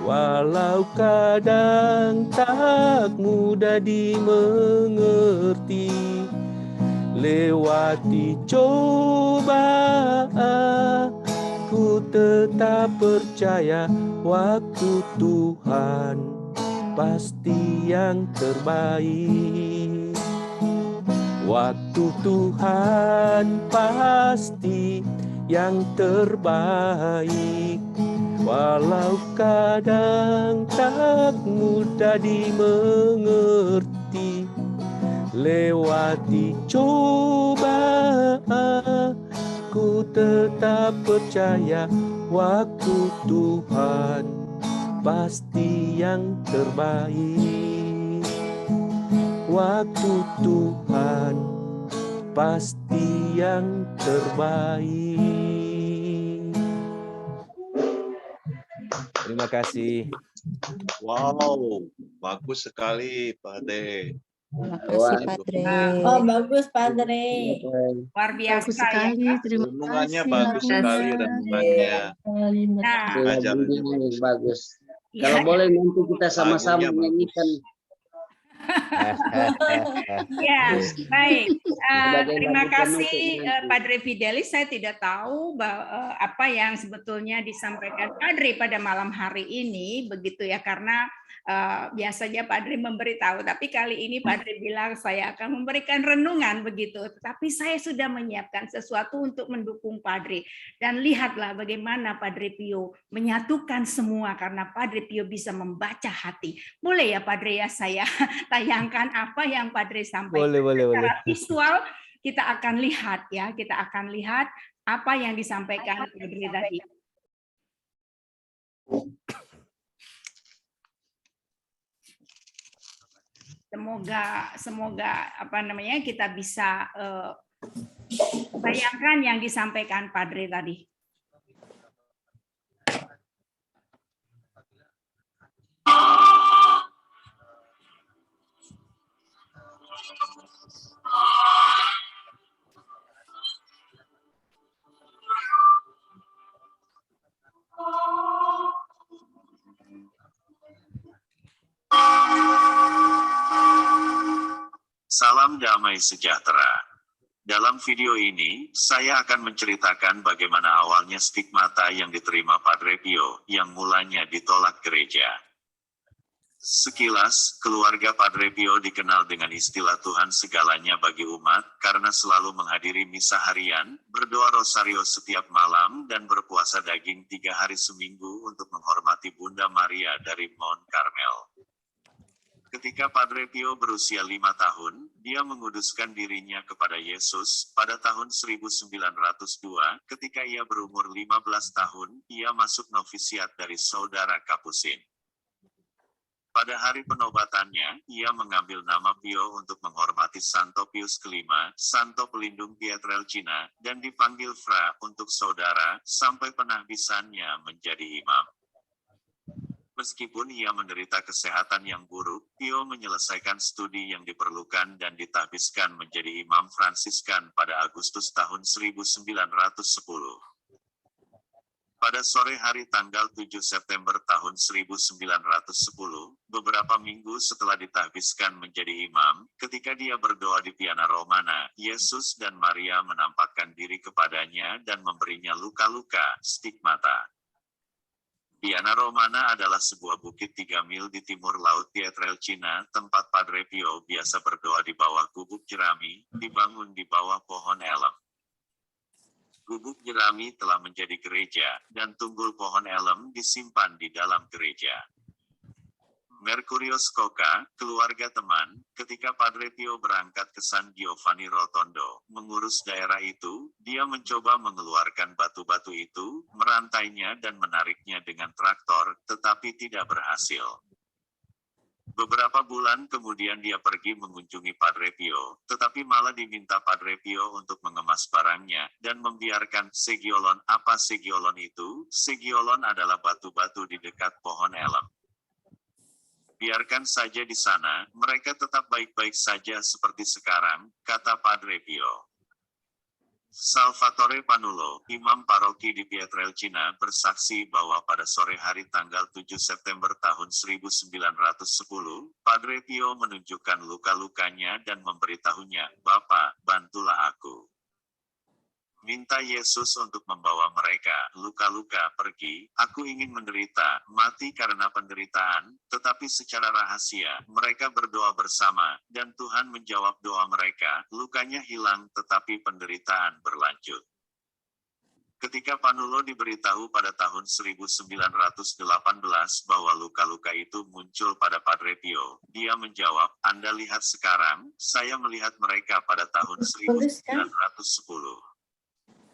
walau kadang tak mudah dimengerti, lewati cobaan, ku tetap percaya waktu Tuhan pasti yang terbaik. Waktu Tuhan pasti yang terbaik, walau kadang tak mudah dimengerti, lewati cobaan, ku tetap percaya waktu Tuhan pasti yang terbaik. Waktu Tuhan pasti yang terbaik. Terima kasih. Wow, bagus sekali Padre. Terima kasih, Padre. Oh, bagus, Padre. Luar biasa Bagus sekali. ya. Terima Renungannya kasih. bagus sekali renungannya. Nah, Ajarannya bagus. Bagus. ya, Kalau boleh nanti kita sama-sama Lagunya bagus. menyanyikan. ya, baik. Sebagai Terima lagu kasih penutup nanti. Padre Fidelis. Saya tidak tahu apa yang sebetulnya disampaikan Padre pada malam hari ini, begitu ya, karena biasanya Padre memberitahu, tapi kali ini Padre bilang saya akan memberikan renungan begitu. Tapi saya sudah menyiapkan sesuatu untuk mendukung Padre. Dan lihatlah bagaimana Padre Pio menyatukan semua karena Padre Pio bisa membaca hati. Boleh ya Padre ya saya tayangkan apa yang Padre sampaikan. Boleh. Secara visual kita akan lihat ya, kita akan lihat apa yang disampaikan Padre tadi. Semoga apa namanya kita bisa bayangkan yang disampaikan Padre tadi. Salam damai sejahtera. Dalam video ini, saya akan menceritakan bagaimana awalnya stigmata yang diterima Padre Pio, yang mulanya ditolak gereja. Sekilas, keluarga Padre Pio dikenal dengan istilah Tuhan segalanya bagi umat, karena selalu menghadiri misa harian, berdoa rosario setiap malam, dan berpuasa daging 3 hari seminggu untuk menghormati Bunda Maria dari Mount Carmel. Ketika Padre Pio berusia 5 tahun, dia menguduskan dirinya kepada Yesus. Pada tahun 1902, ketika ia berumur 15 tahun, ia masuk novisiat dari saudara Kapusin. Pada hari penobatannya, ia mengambil nama Pio untuk menghormati Santo Pius kelima, Santo Pelindung Pietrelcina, dan dipanggil Fra untuk saudara, sampai penahbisannya menjadi imam. Meskipun ia menderita kesehatan yang buruk, Pio menyelesaikan studi yang diperlukan dan ditahbiskan menjadi imam Fransiskan pada Agustus tahun 1910. Pada sore hari tanggal 7 September tahun 1910, beberapa minggu setelah ditahbiskan menjadi imam, ketika dia berdoa di Piana Romana, Yesus dan Maria menampakkan diri kepadanya dan memberinya luka-luka, stigmata. Piana Romana adalah sebuah bukit 3 mil di timur laut Pietrelcina, tempat Padre Pio biasa berdoa di bawah gubuk jerami, dibangun di bawah pohon elem. Gubuk jerami telah menjadi gereja, dan tunggul pohon elem disimpan di dalam gereja. Mercurius Coca, keluarga teman, ketika Padre Pio berangkat ke San Giovanni Rotondo, mengurus daerah itu, dia mencoba mengeluarkan batu-batu itu, merantainya dan menariknya dengan traktor, tetapi tidak berhasil. Beberapa bulan kemudian dia pergi mengunjungi Padre Pio, tetapi malah diminta Padre Pio untuk mengemas barangnya, dan membiarkan segiolon. Apa segiolon itu? Segiolon adalah batu-batu di dekat pohon elem. Biarkan saja di sana, mereka tetap baik-baik saja seperti sekarang, kata Padre Pio. Salvatore Panulo, imam paroki di Pietrelcina, bersaksi bahwa pada sore hari tanggal 7 September tahun 1910, Padre Pio menunjukkan luka-lukanya dan memberitahunya, "Bapak, bantulah aku." Minta Yesus untuk membawa mereka, luka-luka, pergi. Aku ingin menderita, mati karena penderitaan, tetapi secara rahasia, mereka berdoa bersama, dan Tuhan menjawab doa mereka, lukanya hilang tetapi penderitaan berlanjut. Ketika Panulo diberitahu pada tahun 1918 bahwa luka-luka itu muncul pada Padre Pio, dia menjawab, "Anda lihat sekarang, saya melihat mereka pada tahun 1910.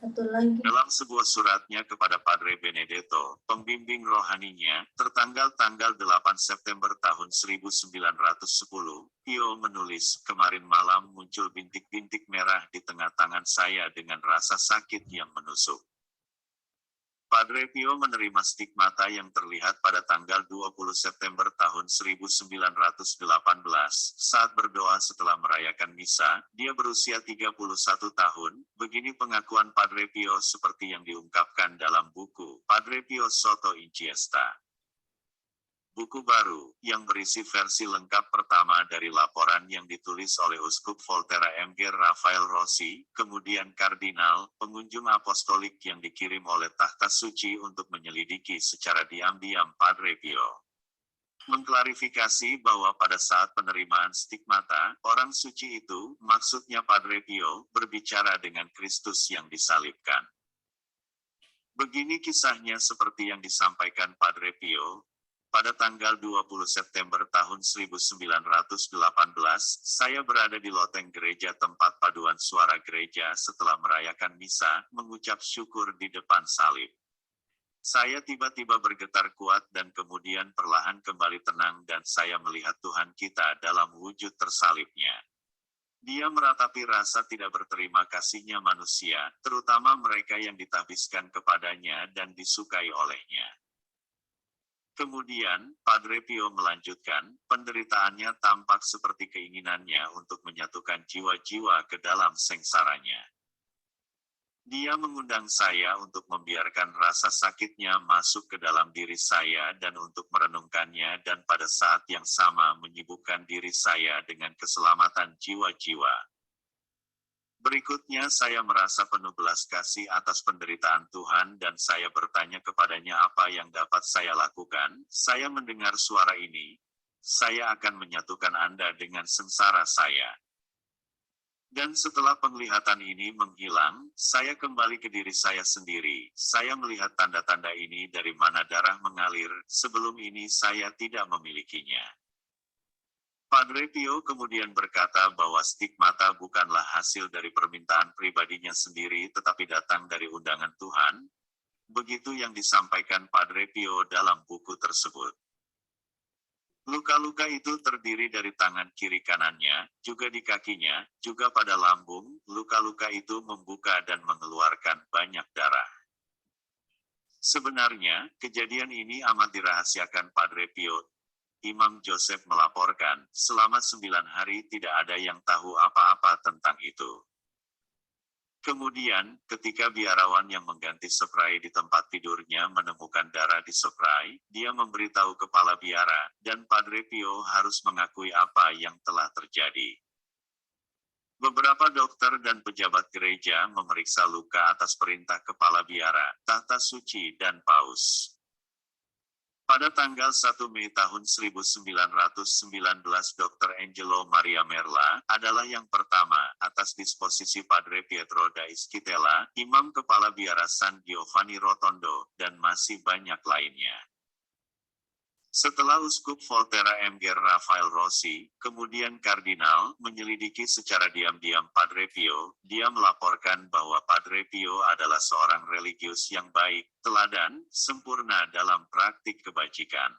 Satu lagi. Dalam sebuah suratnya kepada Padre Benedetto, pembimbing rohaninya, tertanggal 8 September tahun 1910, Pio menulis, "Kemarin malam muncul bintik-bintik merah di tengah tangan saya dengan rasa sakit yang menusuk." Padre Pio menerima stigmata yang terlihat pada tanggal 20 September tahun 1918 saat berdoa setelah merayakan misa. Dia berusia 31 tahun. Begini pengakuan Padre Pio seperti yang diungkapkan dalam buku Padre Pio Sotto Inchiesta. Buku baru, yang berisi versi lengkap pertama dari laporan yang ditulis oleh Uskup Volterra M.G. Rafael Rossi, kemudian Kardinal, pengunjung apostolik yang dikirim oleh Tahta Suci untuk menyelidiki secara diam-diam Padre Pio. Mengklarifikasi bahwa pada saat penerimaan stigmata, orang suci itu, maksudnya Padre Pio, berbicara dengan Kristus yang disalibkan. Begini kisahnya seperti yang disampaikan Padre Pio. Pada tanggal 20 September tahun 1918, saya berada di loteng gereja tempat paduan suara gereja setelah merayakan misa, mengucap syukur di depan salib. Saya tiba-tiba bergetar kuat dan kemudian perlahan kembali tenang dan saya melihat Tuhan kita dalam wujud tersalibnya. Dia meratapi rasa tidak berterima kasihnya manusia, terutama mereka yang ditahbiskan kepadanya dan disukai olehnya. Kemudian, Padre Pio melanjutkan, penderitaannya tampak seperti keinginannya untuk menyatukan jiwa-jiwa ke dalam sengsaranya. Dia mengundang saya untuk membiarkan rasa sakitnya masuk ke dalam diri saya dan untuk merenungkannya dan pada saat yang sama menyibukkan diri saya dengan keselamatan jiwa-jiwa. Berikutnya saya merasa penuh belas kasih atas penderitaan Tuhan dan saya bertanya kepadanya apa yang dapat saya lakukan. Saya mendengar suara ini, saya akan menyatukan Anda dengan sengsara saya. Dan setelah penglihatan ini menghilang, saya kembali ke diri saya sendiri. Saya melihat tanda-tanda ini dari mana darah mengalir, sebelum ini saya tidak memilikinya. Padre Pio kemudian berkata bahwa stigmata bukanlah hasil dari permintaan pribadinya sendiri tetapi datang dari undangan Tuhan. Begitu yang disampaikan Padre Pio dalam buku tersebut. Luka-luka itu terdiri dari tangan kiri kanannya, juga di kakinya, juga pada lambung. Luka-luka itu membuka dan mengeluarkan banyak darah. Sebenarnya, kejadian ini amat dirahasiakan Padre Pio. Imam Joseph melaporkan, selama 9 hari tidak ada yang tahu apa-apa tentang itu. Kemudian, ketika biarawan yang mengganti spray di tempat tidurnya menemukan darah di spray, dia memberitahu kepala biara, dan Padre Pio harus mengakui apa yang telah terjadi. Beberapa dokter dan pejabat gereja memeriksa luka atas perintah kepala biara, tahta suci, dan paus. Pada tanggal 1 Mei tahun 1919, Dr. Angelo Maria Merla adalah yang pertama atas disposisi Padre Pietro da Ischitella, Imam Kepala Biara San Giovanni Rotondo, dan masih banyak lainnya. Setelah Uskup Volterra Mgr Rafael Rossi, kemudian Kardinal, menyelidiki secara diam-diam Padre Pio, dia melaporkan bahwa Padre Pio adalah seorang religius yang baik, teladan, sempurna dalam praktik kebajikan.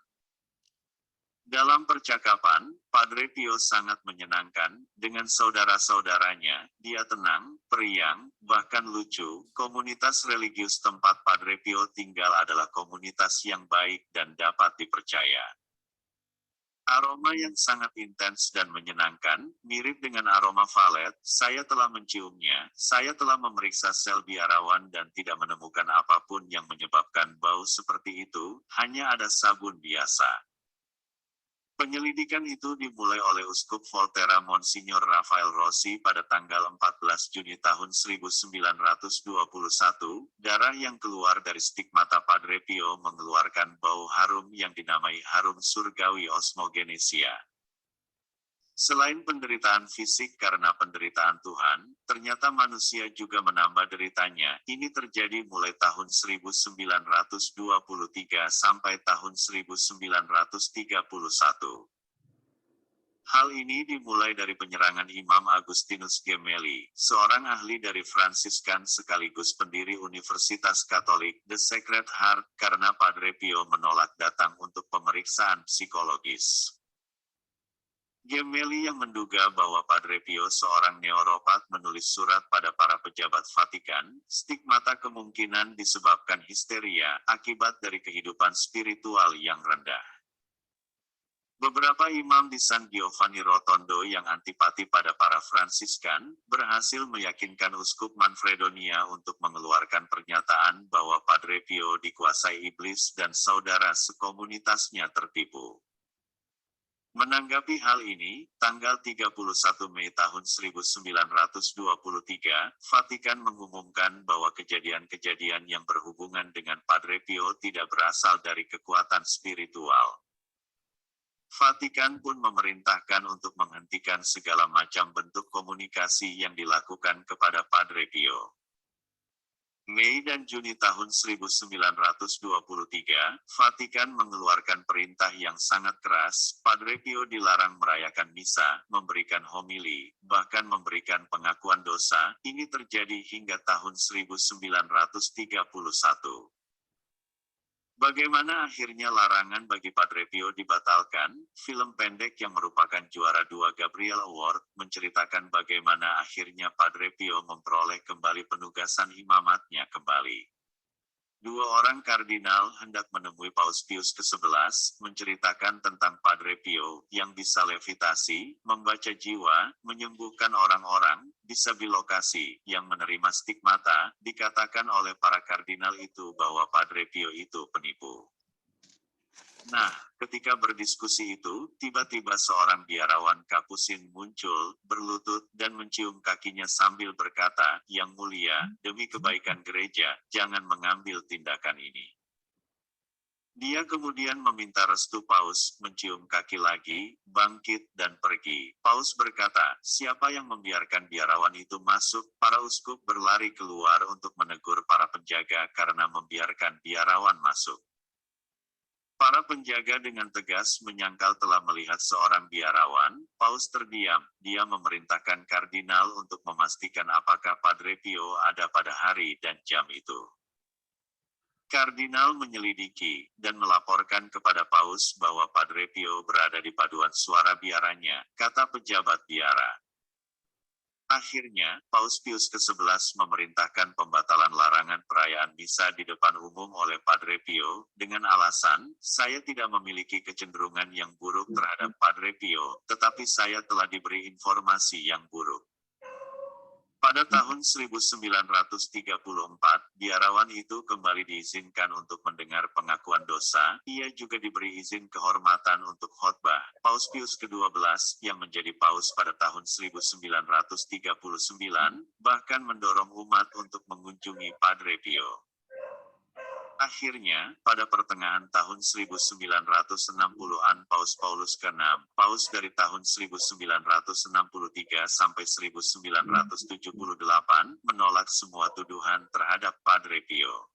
Dalam percakapan, Padre Pio sangat menyenangkan, dengan saudara-saudaranya, dia tenang, periang, bahkan lucu. Komunitas religius tempat Padre Pio tinggal adalah komunitas yang baik dan dapat dipercaya. Aroma yang sangat intens dan menyenangkan, mirip dengan aroma valet, saya telah menciumnya, saya telah memeriksa sel biarawan dan tidak menemukan apapun yang menyebabkan bau seperti itu, hanya ada sabun biasa. Penyelidikan itu dimulai oleh Uskup Volterra Monsignor Rafael Rossi pada tanggal 14 Juni tahun 1921. Darah yang keluar dari stigmata Padre Pio mengeluarkan bau harum yang dinamai harum surgawi osmogenesia. Selain penderitaan fisik karena penderitaan Tuhan, ternyata manusia juga menambah deritanya. Ini terjadi mulai tahun 1923 sampai tahun 1931. Hal ini dimulai dari penyerangan Imam Agustinus Gemelli, seorang ahli dari Fransiskan sekaligus pendiri Universitas Katolik The Sacred Heart, karena Padre Pio menolak datang untuk pemeriksaan psikologis. Gemelli yang menduga bahwa Padre Pio seorang neuropat menulis surat pada para pejabat Vatikan, stigmata kemungkinan disebabkan histeria akibat dari kehidupan spiritual yang rendah. Beberapa imam di San Giovanni Rotondo yang antipati pada para Fransiskan, berhasil meyakinkan Uskup Manfredonia untuk mengeluarkan pernyataan bahwa Padre Pio dikuasai iblis dan saudara sekomunitasnya tertipu. Menanggapi hal ini, tanggal 31 Mei tahun 1923, Vatikan mengumumkan bahwa kejadian-kejadian yang berhubungan dengan Padre Pio tidak berasal dari kekuatan spiritual. Vatikan pun memerintahkan untuk menghentikan segala macam bentuk komunikasi yang dilakukan kepada Padre Pio. Mei dan Juni tahun 1923, Vatikan mengeluarkan perintah yang sangat keras. Padre Pio dilarang merayakan misa, memberikan homili, bahkan memberikan pengakuan dosa. Ini terjadi hingga tahun 1931. Bagaimana akhirnya larangan bagi Padre Pio dibatalkan? Film pendek yang merupakan juara 2 Gabriel Award menceritakan bagaimana akhirnya Padre Pio memperoleh kembali penugasan imamatnya kembali. 2 orang kardinal hendak menemui Paus Pius ke-11, menceritakan tentang Padre Pio yang bisa levitasi, membaca jiwa, menyembuhkan orang-orang, bisa bilokasi, yang menerima stigmata. Dikatakan oleh para kardinal itu bahwa Padre Pio itu penipu. Nah, ketika berdiskusi itu, tiba-tiba seorang biarawan Kapusin muncul, berlutut, dan mencium kakinya sambil berkata, "Yang mulia, demi kebaikan gereja, jangan mengambil tindakan ini." Dia kemudian meminta restu Paus, mencium kaki lagi, bangkit, dan pergi. Paus berkata, "Siapa yang membiarkan biarawan itu masuk?" Para uskup berlari keluar untuk menegur para penjaga karena membiarkan biarawan masuk. Para penjaga dengan tegas menyangkal telah melihat seorang biarawan. Paus terdiam. Dia memerintahkan kardinal untuk memastikan apakah Padre Pio ada pada hari dan jam itu. Kardinal menyelidiki dan melaporkan kepada Paus bahwa Padre Pio berada di paduan suara biaranya, kata pejabat biara. Akhirnya, Paus Pius ke-11 memerintahkan pembatalan larangan perayaan misa di depan umum oleh Padre Pio, dengan alasan, "Saya tidak memiliki kecenderungan yang buruk terhadap Padre Pio, tetapi saya telah diberi informasi yang buruk." Pada tahun 1934, biarawan itu kembali diizinkan untuk mendengar pengakuan dosa. Ia juga diberi izin kehormatan untuk khotbah. Paus Pius ke-12 yang menjadi paus pada tahun 1939 bahkan mendorong umat untuk mengunjungi Padre Pio. Akhirnya, pada pertengahan tahun 1960-an Paus Paulus ke-6, paus dari tahun 1963 sampai 1978, menolak semua tuduhan terhadap Padre Pio.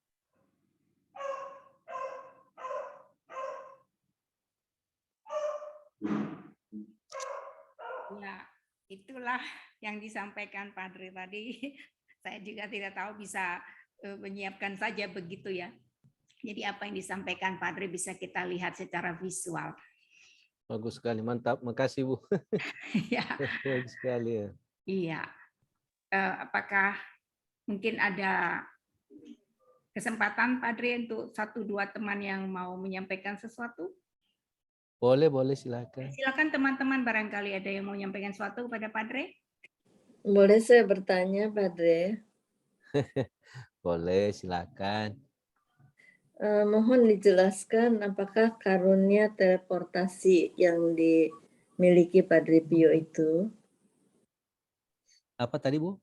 Ya, itulah yang disampaikan Padre tadi. Saya juga tidak tahu, bisa menyiapkan saja begitu ya. Jadi apa yang disampaikan Padre bisa kita lihat secara visual. Bagus sekali, mantap. Makasih Bu. Ya, Bagus sekali ya. iya. Apakah mungkin ada kesempatan Padre untuk 1-2 teman yang mau menyampaikan sesuatu? Boleh, silakan. Silakan teman-teman, barangkali ada yang mau menyampaikan sesuatu kepada Padre. Boleh saya bertanya, Padre? Boleh, silakan. Mohon dijelaskan apakah karunia teleportasi yang dimiliki Padre Pio itu? Apa tadi Bu?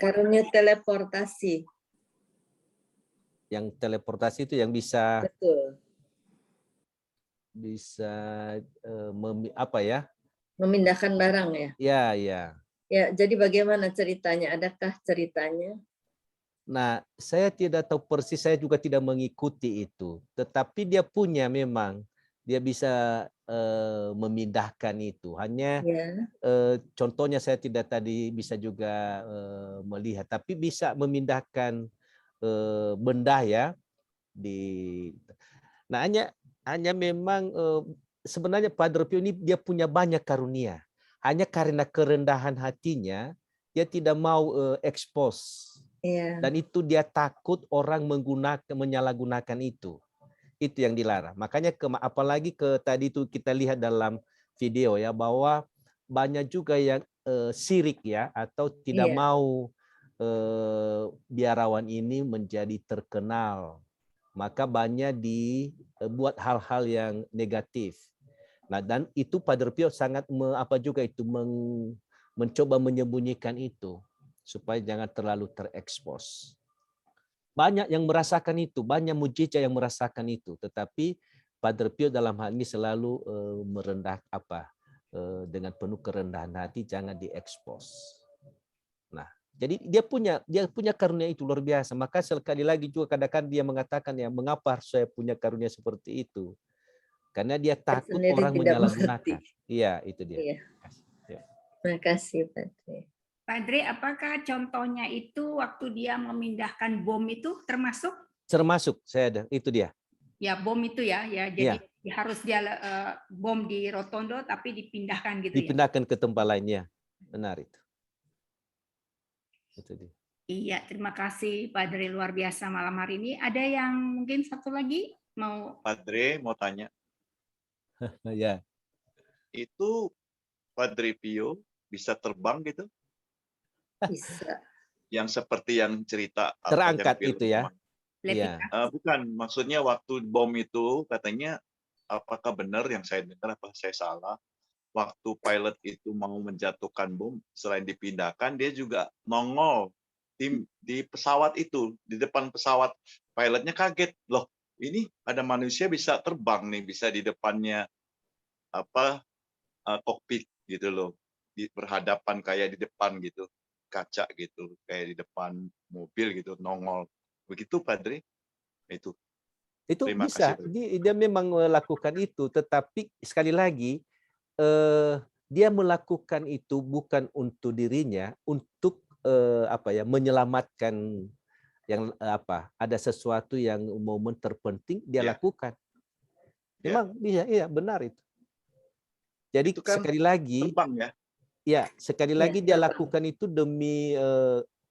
Karunia teleportasi. Yang teleportasi itu yang bisa Betul. apa ya? Memindahkan barang ya? Ya, ya. Ya, jadi bagaimana ceritanya? Adakah ceritanya? Nah, saya tidak tahu persis, saya juga tidak mengikuti itu. Tetapi dia punya memang, dia bisa memindahkan itu. Hanya Ya. contohnya saya tidak tadi bisa juga melihat, tapi bisa memindahkan benda ya. Nah, hanya memang sebenarnya Padre Pio ini dia punya banyak karunia. Hanya karena kerendahan hatinya, dia tidak mau expose. Iya. Dan itu dia takut orang menyalahgunakan itu. Itu yang dilarang. Makanya apalagi tadi itu kita lihat dalam video ya, bahwa banyak juga yang sirik ya, atau tidak Iya. mau biarawan ini menjadi terkenal. Maka banyak dibuat hal-hal yang negatif. Nah, dan itu Padre Pio sangat mencoba menyembunyikan itu, supaya jangan terlalu terekspos. Banyak yang merasakan itu, banyak mujizat yang merasakan itu, tetapi Padre Pio dalam hal ini selalu dengan penuh kerendahan hati, jangan diekspos. Nah, jadi dia punya karunia itu luar biasa. Maka sekali lagi juga kadang-kadang dia mengatakan ya, mengapa saya punya karunia seperti itu? Karena dia takut orang menyalahgunakan. Iya, itu dia. Iya. Terima kasih, Padre. Padre, apakah contohnya itu waktu dia memindahkan bom itu termasuk? Termasuk, saya ada, itu dia. Ya, bom itu ya, jadi harus dia bom di Rotondo tapi dipindahkan gitu ya. Dipindahkan ke tempat lainnya. Benar itu. Itu dia. Iya, terima kasih Padre, luar biasa malam hari ini. Ada yang mungkin satu lagi mau? Padre mau tanya. Ya. Itu Padre Pio bisa terbang gitu? Bisa. Yang seperti yang cerita Terangkat yang itu ya. Iya. Bukan, maksudnya waktu bom itu katanya, apakah benar yang saya dengar, apa saya salah? Waktu pilot itu mau menjatuhkan bom, selain dipindahkan, dia juga nongol di pesawat itu, di depan pesawat. Pilotnya kaget, loh ini ada manusia bisa terbang nih, bisa di depannya kokpit gitu loh, berhadapan kayak di depan gitu, kaca gitu, kayak di depan mobil gitu, nongol. Begitu Padre? Itu terima bisa. kasih, Dia memang melakukan itu, tetapi sekali lagi dia melakukan itu bukan untuk dirinya, untuk menyelamatkan yang ada sesuatu yang momen terpenting dia lakukan. Memang bisa, iya benar itu. Jadi itu kan sekali lagi terbang ya. Ya, sekali lagi dia lakukan itu demi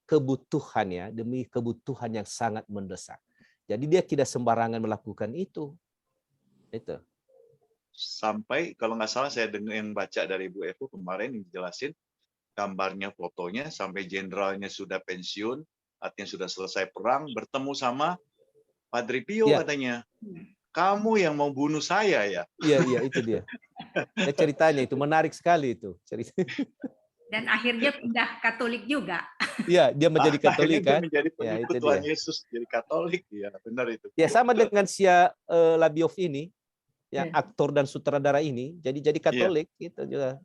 kebutuhan ya, demi kebutuhan yang sangat mendesak. Jadi dia tidak sembarangan melakukan itu. Itu. Sampai kalau nggak salah saya dengar yang baca dari Bu Evo kemarin yang dijelasin, gambarnya, fotonya, sampai jenderalnya sudah pensiun, artinya sudah selesai perang, bertemu sama Padre Pio Ya. katanya. Kamu yang mau bunuh saya ya? Iya, itu dia. Ya, ceritanya itu menarik sekali itu. Dan akhirnya pindah Katolik juga. Iya, dia menjadi Akhirnya Katolik dia kan? menjadi Ya, pengikut itu Tuhan dia. Yesus, jadi Katolik. Ya, benar itu. Ya, sama dengan Labiov ini, yang Ya. aktor dan sutradara ini, jadi Katolik gitu juga.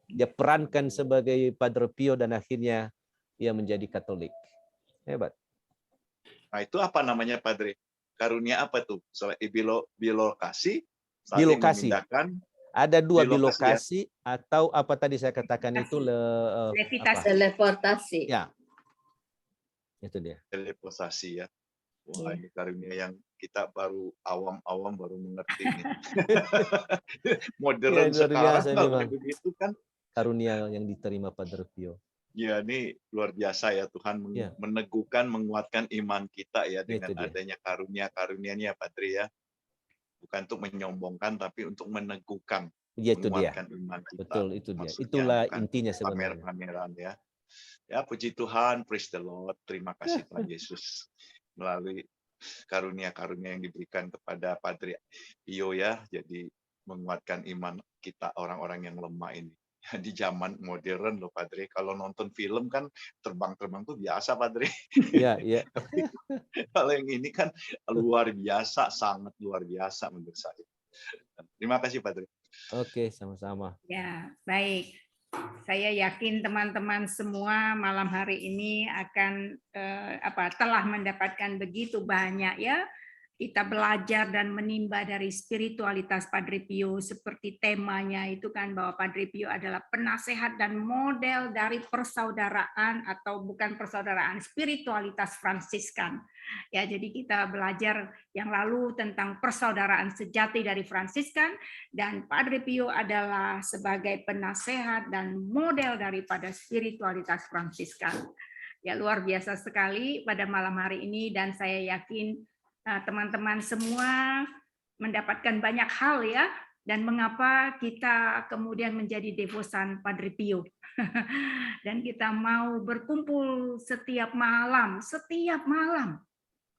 Dia perankan sebagai Padre Pio dan akhirnya dia menjadi Katolik. Hebat. Nah, itu apa namanya, Padre? Karunia apa tuh? Soal bilokasi, saling Bilokasi. memindahkan. Ada dua Bilokasi, bilokasi atau apa tadi saya katakan itu Levitasi. Teleportasi. Ya. Itu dia. teleportasi ya. Iya. Wah, ini karunia yang kita baru awam-awam baru mengerti nih. Modern Ya, luar sekarang biasa kalau memang. begitu kan. Karunia yang diterima Padre Pio. Ya, ini luar biasa ya, Tuhan Ya. meneguhkan, menguatkan iman kita ya dengan Itu dia. adanya karunia-karunia-Nya, Padre ya. Bukan untuk menyombongkan, tapi untuk meneguhkan, Ya, itu dia. menguatkan iman kita. Betul, itu dia. Maksudnya Itulah bukan intinya sebenarnya. pamer-pameran ya. Ya, puji Tuhan, praise the Lord. Terima kasih Tuhan Yesus melalui karunia-karunia yang diberikan kepada Padre Pio ya, jadi menguatkan iman kita orang-orang yang lemah ini. Di zaman modern loh, Padre. Kalau nonton film kan terbang-terbang tuh biasa, Padre. Ya. Tapi kalau yang ini kan luar biasa, sangat luar biasa menurut saya. Terima kasih, Padre. Oke, sama-sama. Ya, baik. Saya yakin teman-teman semua malam hari ini akan telah mendapatkan begitu banyak ya. Kita belajar dan menimba dari spiritualitas Padre Pio, seperti temanya itu kan bahwa Padre Pio adalah penasehat dan model dari persaudaraan, atau bukan persaudaraan, spiritualitas Fransiskan. Ya, jadi kita belajar yang lalu tentang persaudaraan sejati dari Fransiskan, dan Padre Pio adalah sebagai penasehat dan model daripada spiritualitas Fransiskan. Ya, luar biasa sekali pada malam hari ini, dan saya yakin teman-teman semua mendapatkan banyak hal ya, dan mengapa kita kemudian menjadi devosan Padre Pio. Dan kita mau berkumpul setiap malam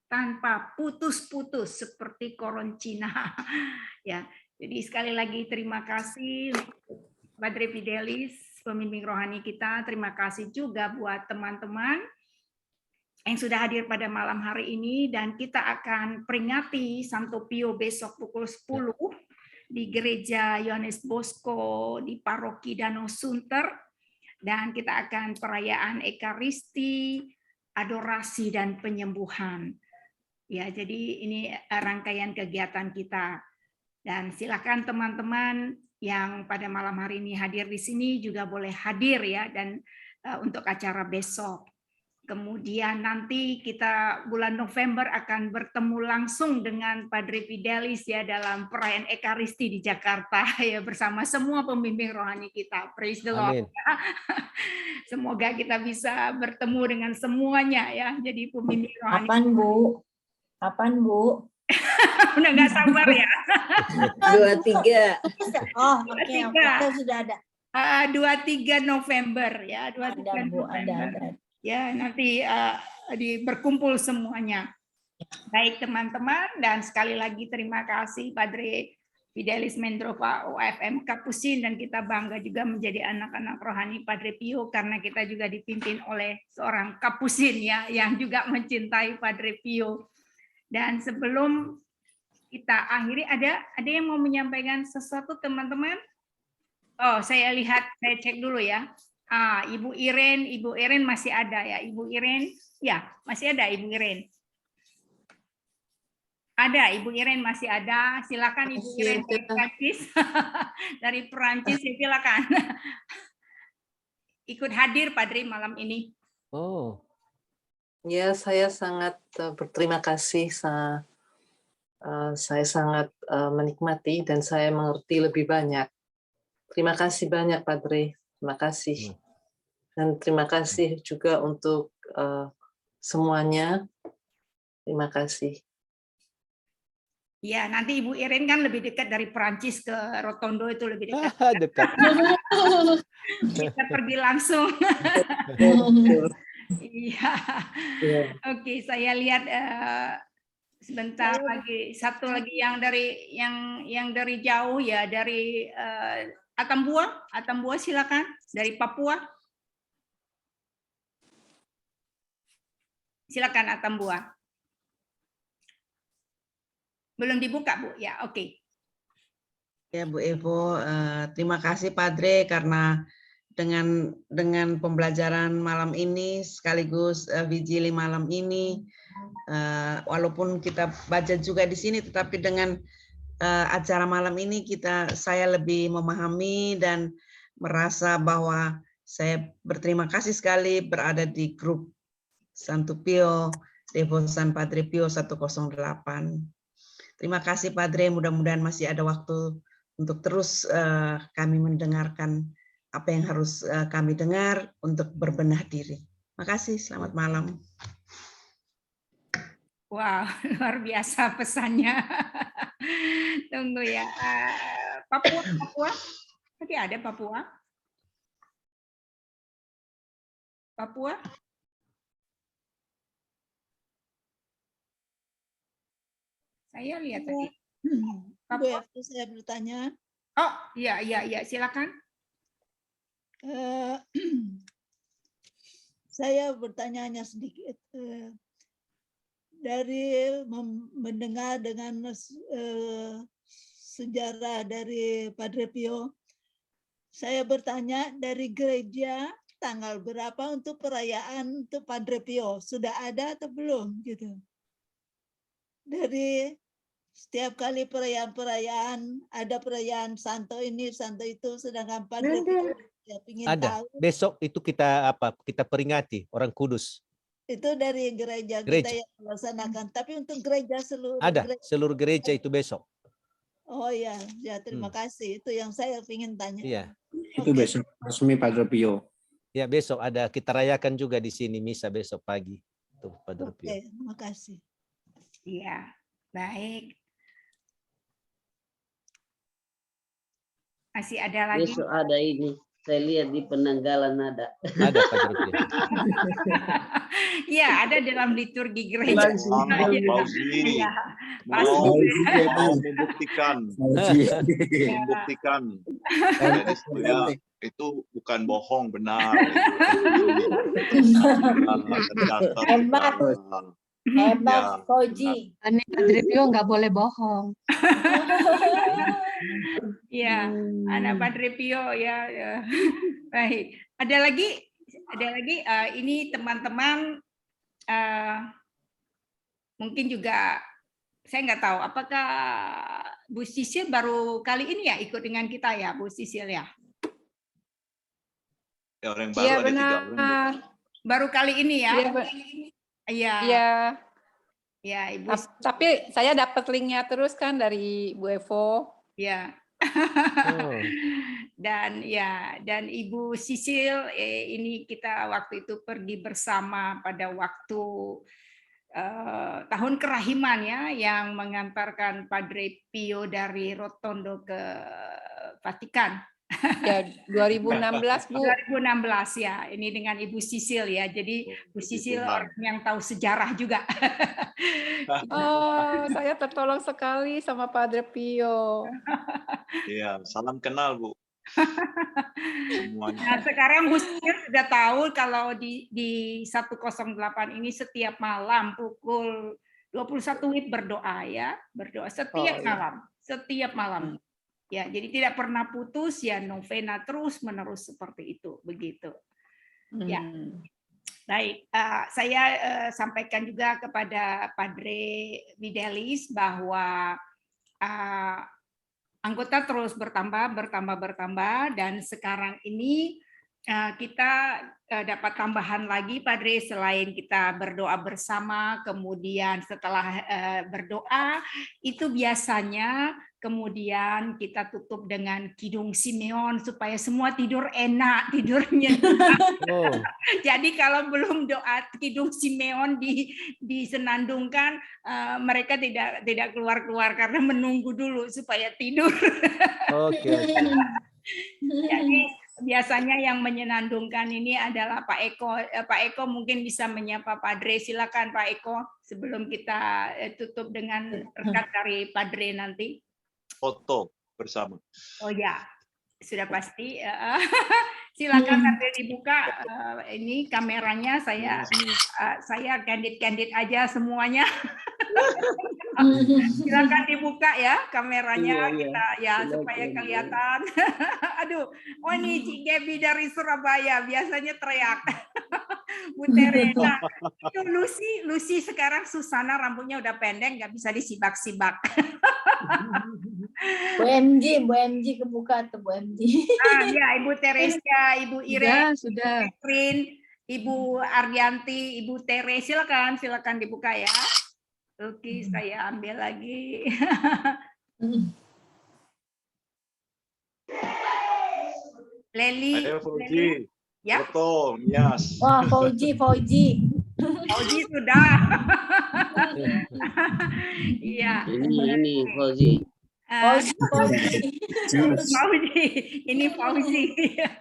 tanpa putus-putus seperti Koroncina. Ya, jadi sekali lagi terima kasih Padre Fidelis, pembimbing rohani kita. Terima kasih juga buat teman-teman yang sudah hadir pada malam hari ini, dan kita akan peringati Santo Pio besok pukul 10 di Gereja Yohanes Bosco di Paroki Danau Sunter, dan kita akan perayaan Ekaristi, adorasi dan penyembuhan. Ya, jadi ini rangkaian kegiatan kita. Dan silakan teman-teman yang pada malam hari ini hadir di sini juga boleh hadir ya, dan untuk acara besok. Kemudian nanti kita bulan November akan bertemu langsung dengan Padre Fidelis ya dalam perayaan Ekaristi di Jakarta ya, bersama semua pembimbing rohani kita. Praise the Lord. Amin. Semoga kita bisa bertemu dengan semuanya ya. Jadi pembimbing rohani. Kapan, Bu? Udah nggak sabar ya. 23. Oh, oke, kita sudah ada. 23 November ya, 23 Ada, Bu, November. ada. Ya, nanti berkumpul semuanya. Baik teman-teman, dan sekali lagi terima kasih Padre Fidelis Mendrova OFM Kapusin, dan kita bangga juga menjadi anak-anak rohani Padre Pio karena kita juga dipimpin oleh seorang Kapusin ya yang juga mencintai Padre Pio. Dan sebelum kita akhiri, ada yang mau menyampaikan sesuatu teman-teman? Oh, saya cek dulu ya. Ibu Iren masih ada ya, Ibu Iren, ya masih ada Ibu Iren. Ada, Ibu Iren masih ada. Silakan Ibu Iren dari Perancis. Dari Perancis, silakan. Ikut hadir Padre malam ini. Oh. Ya, saya sangat berterima kasih. Saya sangat menikmati dan saya mengerti lebih banyak. Terima kasih banyak, Padre. Terima kasih. Dan terima kasih juga untuk semuanya. Terima kasih. Ya, nanti Ibu Irin kan lebih dekat dari Perancis ke Rotondo itu lebih dekat. Dekat. Kita pergi langsung. Betul. Iya. Iya. Oke, saya lihat sebentar lagi satu lagi yang dari jauh ya, dari Atambua silakan, dari Papua. Silakan Atambua. Belum dibuka, Bu. Ya, oke. Ya Bu Evo, terima kasih Padre karena dengan pembelajaran malam ini sekaligus vigili malam ini, walaupun kita baca juga di sini, tetapi dengan acara malam ini saya lebih memahami dan merasa bahwa saya berterima kasih sekali berada di grup Santo Pio, Devosan Padre Pio 108. Terima kasih Padre, mudah-mudahan masih ada waktu untuk terus kami mendengarkan apa yang harus kami dengar untuk berbenah diri. Makasih, selamat malam. Wow, luar biasa pesannya. Tunggu ya. Papua? Tadi ada Papua? Papua? Saya lihat tadi. Bu Evo, saya bertanya. Oh, iya, silakan. Saya bertanya hanya sedikit. Dari mendengar dengan sejarah dari Padre Pio, saya bertanya dari gereja tanggal berapa untuk perayaan untuk Padre Pio, sudah ada atau belum gitu? Dari setiap kali perayaan ada perayaan santo ini, santo itu, sedangkan Padre Pio ya ingin Ada. tahu. Besok itu kita peringati orang Kudus. Itu dari gereja kita yang melaksanakan. Tapi untuk gereja seluruh Ada, gereja. seluruh gereja itu besok. Oh ya, terima kasih. Itu yang saya ingin tanya. Iya. Itu besok resmi Padre Pio. Ya, besok ada kita rayakan juga di sini misa besok pagi. Tuh, Padre Pio. Oke, terima kasih. Iya, baik. Masih ada lagi? Besok ada ini. Saya lihat di penanggalan ada. Ada Padre Pio. Iya, ada dalam liturgi gereja. Fauzi, Iya, mau membuktikan. Jadi saya itu bukan bohong, benar. Hebat, Koji. Ini Padre Pio nggak boleh bohong. Iya, anak Padre Pio ya. Baik. Ada lagi ini teman-teman mungkin juga saya nggak tahu apakah Bu Sisil baru kali ini ya ikut dengan kita ya, Bu Sisil ya. Ya, orang baru Iya ada 3 benar. orang. Baru kali ini ya. Iya. Iya. Ya, Ibu. Tapi saya dapat linknya terus kan dari Bu Evo. Ya. Oh. Dan Ibu Sisil ini kita waktu itu pergi bersama pada waktu tahun kerahiman ya, yang mengantarkan Padre Pio dari Rotondo ke Vatikan. Ya, 2016 Bu. 2016 ya, ini dengan Ibu Sisil ya. Jadi Bu Sisil orang yang tahu sejarah juga. Oh, saya tertolong sekali sama Padre Pio. Iya, salam kenal Bu. Semuanya. Nah, sekarang Bu Sisil sudah tahu kalau di 108 ini setiap malam pukul 21 WIB berdoa ya, berdoa setiap malam, setiap malam. Ya, jadi tidak pernah putus ya, novena terus menerus seperti itu, begitu. Ya. Baik, saya sampaikan juga kepada Padre Videlis bahwa anggota terus bertambah dan sekarang ini kita dapat tambahan lagi, Padre, selain kita berdoa bersama, kemudian setelah berdoa, itu biasanya kemudian kita tutup dengan Kidung Simeon supaya semua tidur enak, tidurnya. Oh, Jadi kalau belum doa Kidung Simeon disenandungkan, mereka tidak keluar-keluar karena menunggu dulu supaya tidur. oke. Jadi biasanya yang menyenandungkan ini adalah Pak Eko. Pak Eko mungkin bisa menyapa Padre. Silakan Pak Eko sebelum kita tutup dengan berkat dari Padre nanti. Foto bersama. Oh ya, sudah pasti. Silakan Padre dibuka ini kameranya. Saya candid aja semuanya. Silakan dibuka ya kameranya, kita ya supaya kelihatan. Aduh, oh ini Cik Gaby dari Surabaya biasanya teriak. Bu Terena, itu Lucy sekarang Susana rambutnya udah pendek, nggak bisa disibak-sibak. Bu MG kebuka tuh Bu MG. Ya, Ibu Teresia, Ibu Irene, Sudah. Catherine, Ibu Ardianti, Ibu Tere, silakan dibuka ya. Oke, saya ambil lagi. Leli. Ayo Fauji. Ya. Foto, Mias. Wah, Fauji. Fauji sudah. Iya. Ini Fauzi. Fauji. Ini Fauji.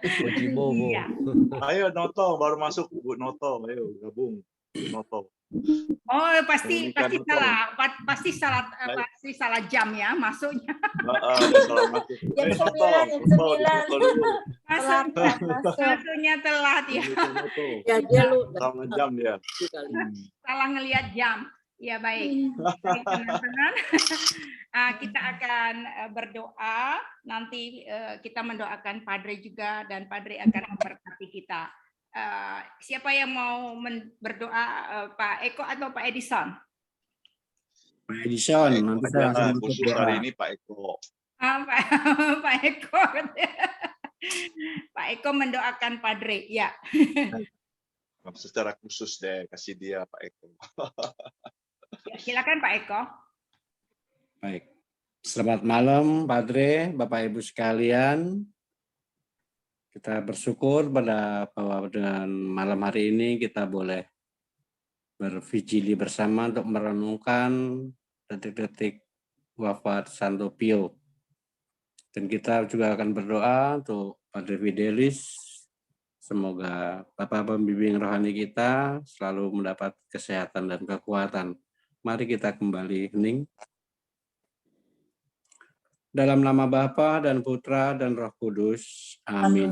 Fauji Bobo. Iya. Ayo Noto, baru masuk Bu Noto. Ayo gabung Noto. Oh, pasti salah jam ya masuknya. Salah masuk. Jam 9. Masuknya telat ya. Ya, dia lu Salah jam ya. Salah ngelihat jam. Ya baik. Baik, teman-teman. Kita akan berdoa. Nanti kita mendoakan Padre juga dan Padre akan memberkati kita. Siapa yang mau berdoa, Pak Eko atau Pak Edison? Pak Edison, nanti saya langsung Khusus berdoa. hari ini Pak Eko. Pak Eko. Pak Eko mendoakan Padre, ya. Secara khusus deh, kasih dia Pak Eko. Silakan Pak Eko. Baik. Selamat malam, Padre, Bapak Ibu sekalian. Kita bersyukur bahwa dengan malam hari ini kita boleh bervigili bersama untuk merenungkan detik-detik wafat Santo Pio. Dan kita juga akan berdoa untuk Padre Fidelis. Semoga Bapak Pembimbing rohani kita selalu mendapat kesehatan dan kekuatan. Mari kita kembali hening. Dalam nama Bapa dan Putra dan Roh Kudus. Amin.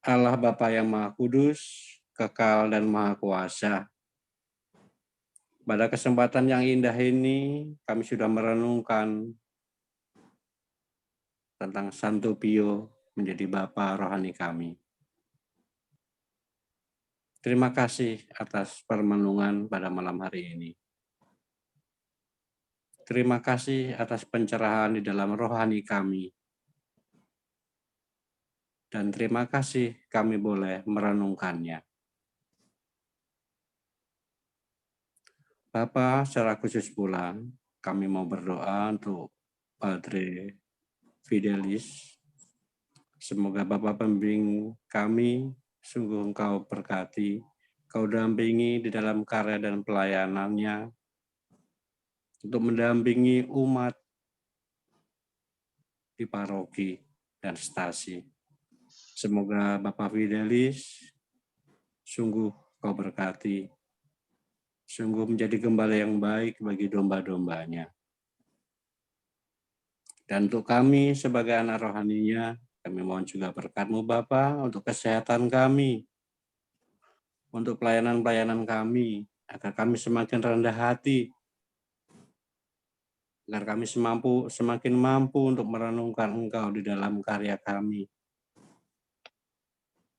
Allah Bapa yang Maha Kudus, kekal dan Maha Kuasa. Pada kesempatan yang indah ini, kami sudah merenungkan tentang Santo Pio menjadi Bapa rohani kami. Terima kasih atas permenungan pada malam hari ini. Terima kasih atas pencerahan di dalam rohani kami. Dan terima kasih kami boleh merenungkannya. Bapa, secara khusus pula kami mau berdoa untuk Padre Fidelis. Semoga Bapak Pembimbing kami sungguh Engkau berkati, Kau dampingi di dalam karya dan pelayanannya, untuk mendampingi umat di paroki dan stasi. Semoga Bapak Fidelis sungguh Kau berkati, sungguh menjadi gembala yang baik bagi domba-dombanya. Dan untuk kami sebagai anak rohaninya, kami mohon juga berkat-Mu Bapa untuk kesehatan kami, untuk pelayanan-pelayanan kami, agar kami semakin rendah hati, agar kami semakin mampu untuk merenungkan Engkau di dalam karya kami.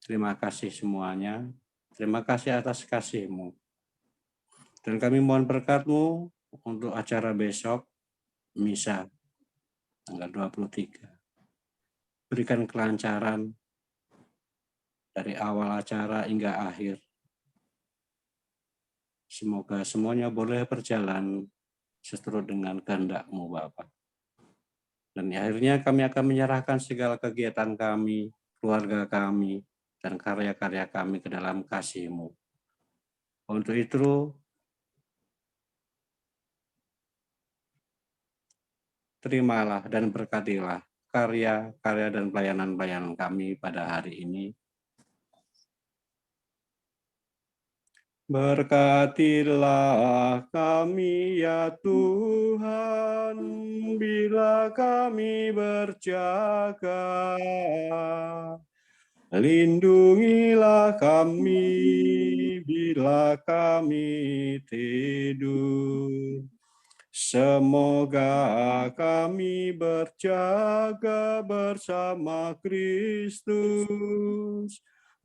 Terima kasih semuanya. Terima kasih atas kasih-Mu. Dan kami mohon berkat-Mu untuk acara besok, Misa, tanggal 23. berikan kelancaran dari awal acara hingga akhir. Semoga semuanya boleh berjalan seturut dengan kehendak-Mu, Bapa. Dan akhirnya kami akan menyerahkan segala kegiatan kami, keluarga kami, dan karya-karya kami ke dalam kasih-Mu. Untuk itu, terimalah dan berkatilah karya-karya dan pelayanan-pelayanan kami pada hari ini. Berkatilah kami ya Tuhan, bila kami berjaga. Lindungilah kami bila kami tidur. Semoga kami berjaga bersama Kristus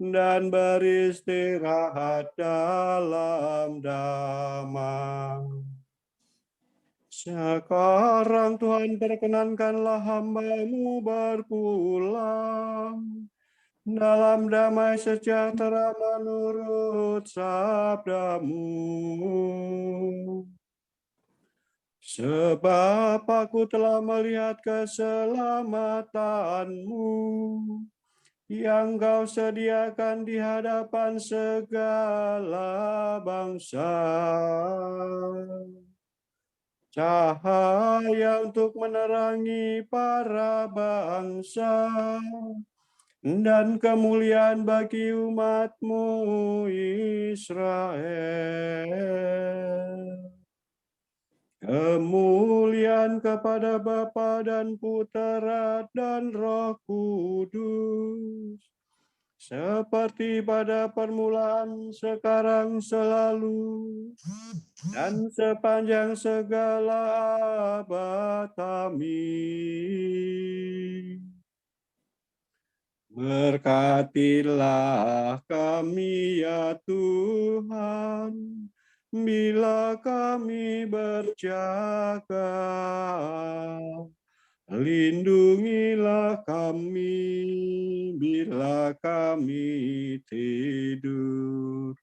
dan beristirahat dalam damai. Sekarang Tuhan perkenankanlah hamba-Mu berpulang dalam damai sejahtera menurut sabda-Mu. Sebab aku telah melihat keselamatan-Mu yang Kau sediakan di hadapan segala bangsa. Cahaya untuk menerangi para bangsa dan kemuliaan bagi umat-Mu Israel. Kemuliaan kepada Bapa dan Putera dan Roh Kudus, seperti pada permulaan, sekarang, selalu, dan sepanjang segala abad. Amin. Berkatilah kami ya Tuhan, bila kami berjaga. Lindungilah kami bila kami tidur.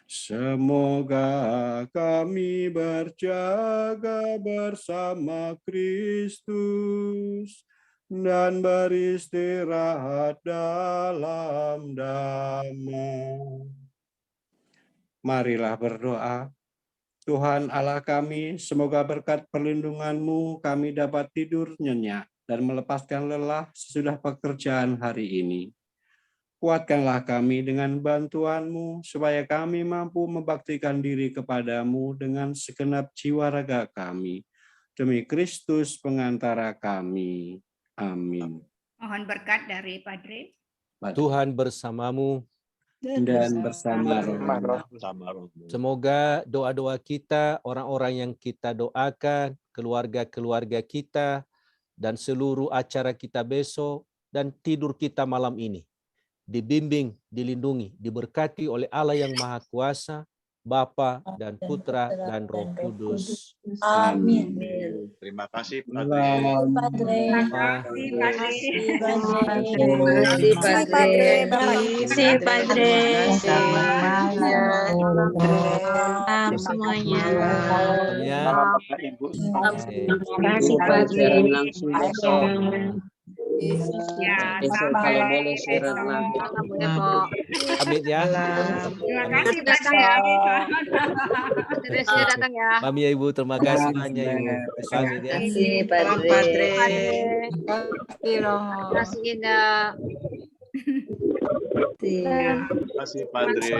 Semoga kami berjaga bersama Kristus dan beristirahat dalam damai. Marilah berdoa. Tuhan Allah kami, semoga berkat perlindungan-Mu kami dapat tidur nyenyak dan melepaskan lelah sesudah pekerjaan hari ini. Kuatkanlah kami dengan bantuan-Mu, supaya kami mampu membaktikan diri kepada-Mu dengan segenap jiwa raga kami. Demi Kristus pengantara kami. Amin. Mohon berkat dari Padre. Tuhan bersamamu Dan bersama roh-Mu. Semoga doa-doa kita, orang-orang yang kita doakan, keluarga-keluarga kita, dan seluruh acara kita besok, dan tidur kita malam ini, dibimbing, dilindungi, diberkati oleh Allah yang Maha Kuasa, Bapa dan Putra dan Roh Kudus. Amin. Terima kasih, Padre. Terima kasih, Padre. Terima kasih, Padre. Semuanya. Ya. Terima kasih, Padre. Ya, Besok sampai kalau boleh besok. Pamit ya. Terima kasih datang ya. Terima datang ya. Mami ya Ibu, terima kasih banyak Ibu. Pamit ya. Terima kasih, Padre. Terima kasih Indah. Terima kasih, Padre.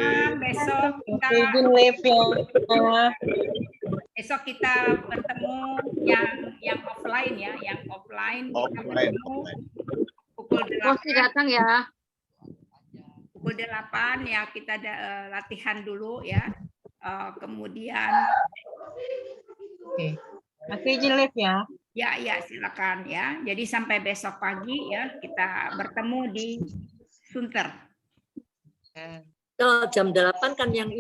Besok kita bertemu yang offline ya, yang offline. Kita bertemu pukul 8. Datang ya. Pukul 8 ya, kita latihan dulu ya. Kemudian Masih izin live ya. Ya, silakan ya. Jadi sampai besok pagi ya, kita bertemu di Sunter. Kalau jam 8 kan yang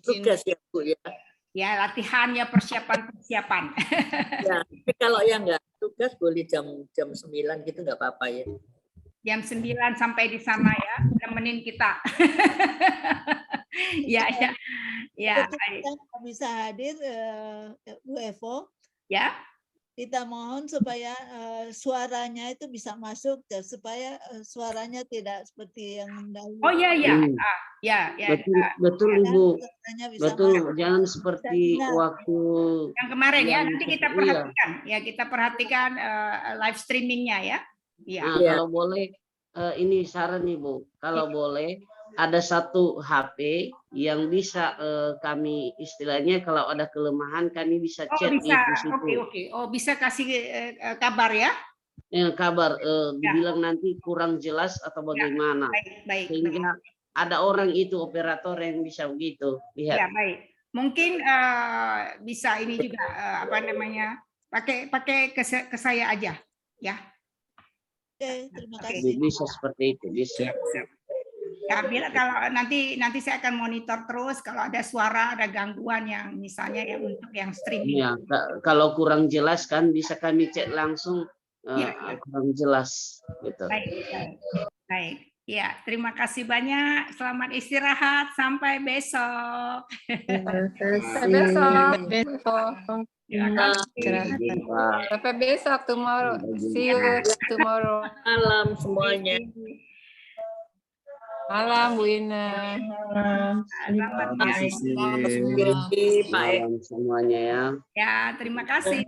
tugas ya, Bu ya. Ya, latihannya persiapan. Ya, tapi kalau yang enggak tugas boleh jam 9 gitu enggak apa-apa ya. Jam 9 sampai di sana ya, temenin kita. Ya, ya. Ya, baik. Kita nggak bisa hadir, Bu Evo. Ya. Kita mohon supaya suaranya itu bisa masuk, supaya suaranya tidak seperti yang dahulu. Oh ya, ya. Ya, ya. Betul Ibu. Suaranya bisa Betul, masuk. jangan seperti waktu Yang kemarin ya, yang nanti kita iya. perhatikan. Ya, kita perhatikan live streamingnya ya. Iya. Nah, kalau boleh ini saran Ibu, kalau boleh ada satu HP yang bisa kami istilahnya kalau ada kelemahan kami bisa Oh chat bisa, di situ. oke. Oh bisa kasih kabar ya? Kabar dibilang nanti kurang jelas atau bagaimana. Baik. Sehingga ada orang itu operator yang bisa begitu. Lihat. Ya baik. Mungkin bisa ini juga apa namanya? Pakai ke saya aja, ya. Oke, terima kasih. Bisa seperti itu, bisa. Ya, kalau nanti saya akan monitor terus kalau ada suara, ada gangguan yang misalnya yang untuk yang streaming. Ya, kalau kurang jelas kan bisa kami cek langsung kurang jelas gitu. Baik. Ya, terima kasih banyak. Selamat istirahat sampai besok. Sampai besok. Sampai besok tomorrow. See you tomorrow. Malam semuanya. Malam Bu Ina. Selamat Malam semuanya ya. Ya, terima kasih.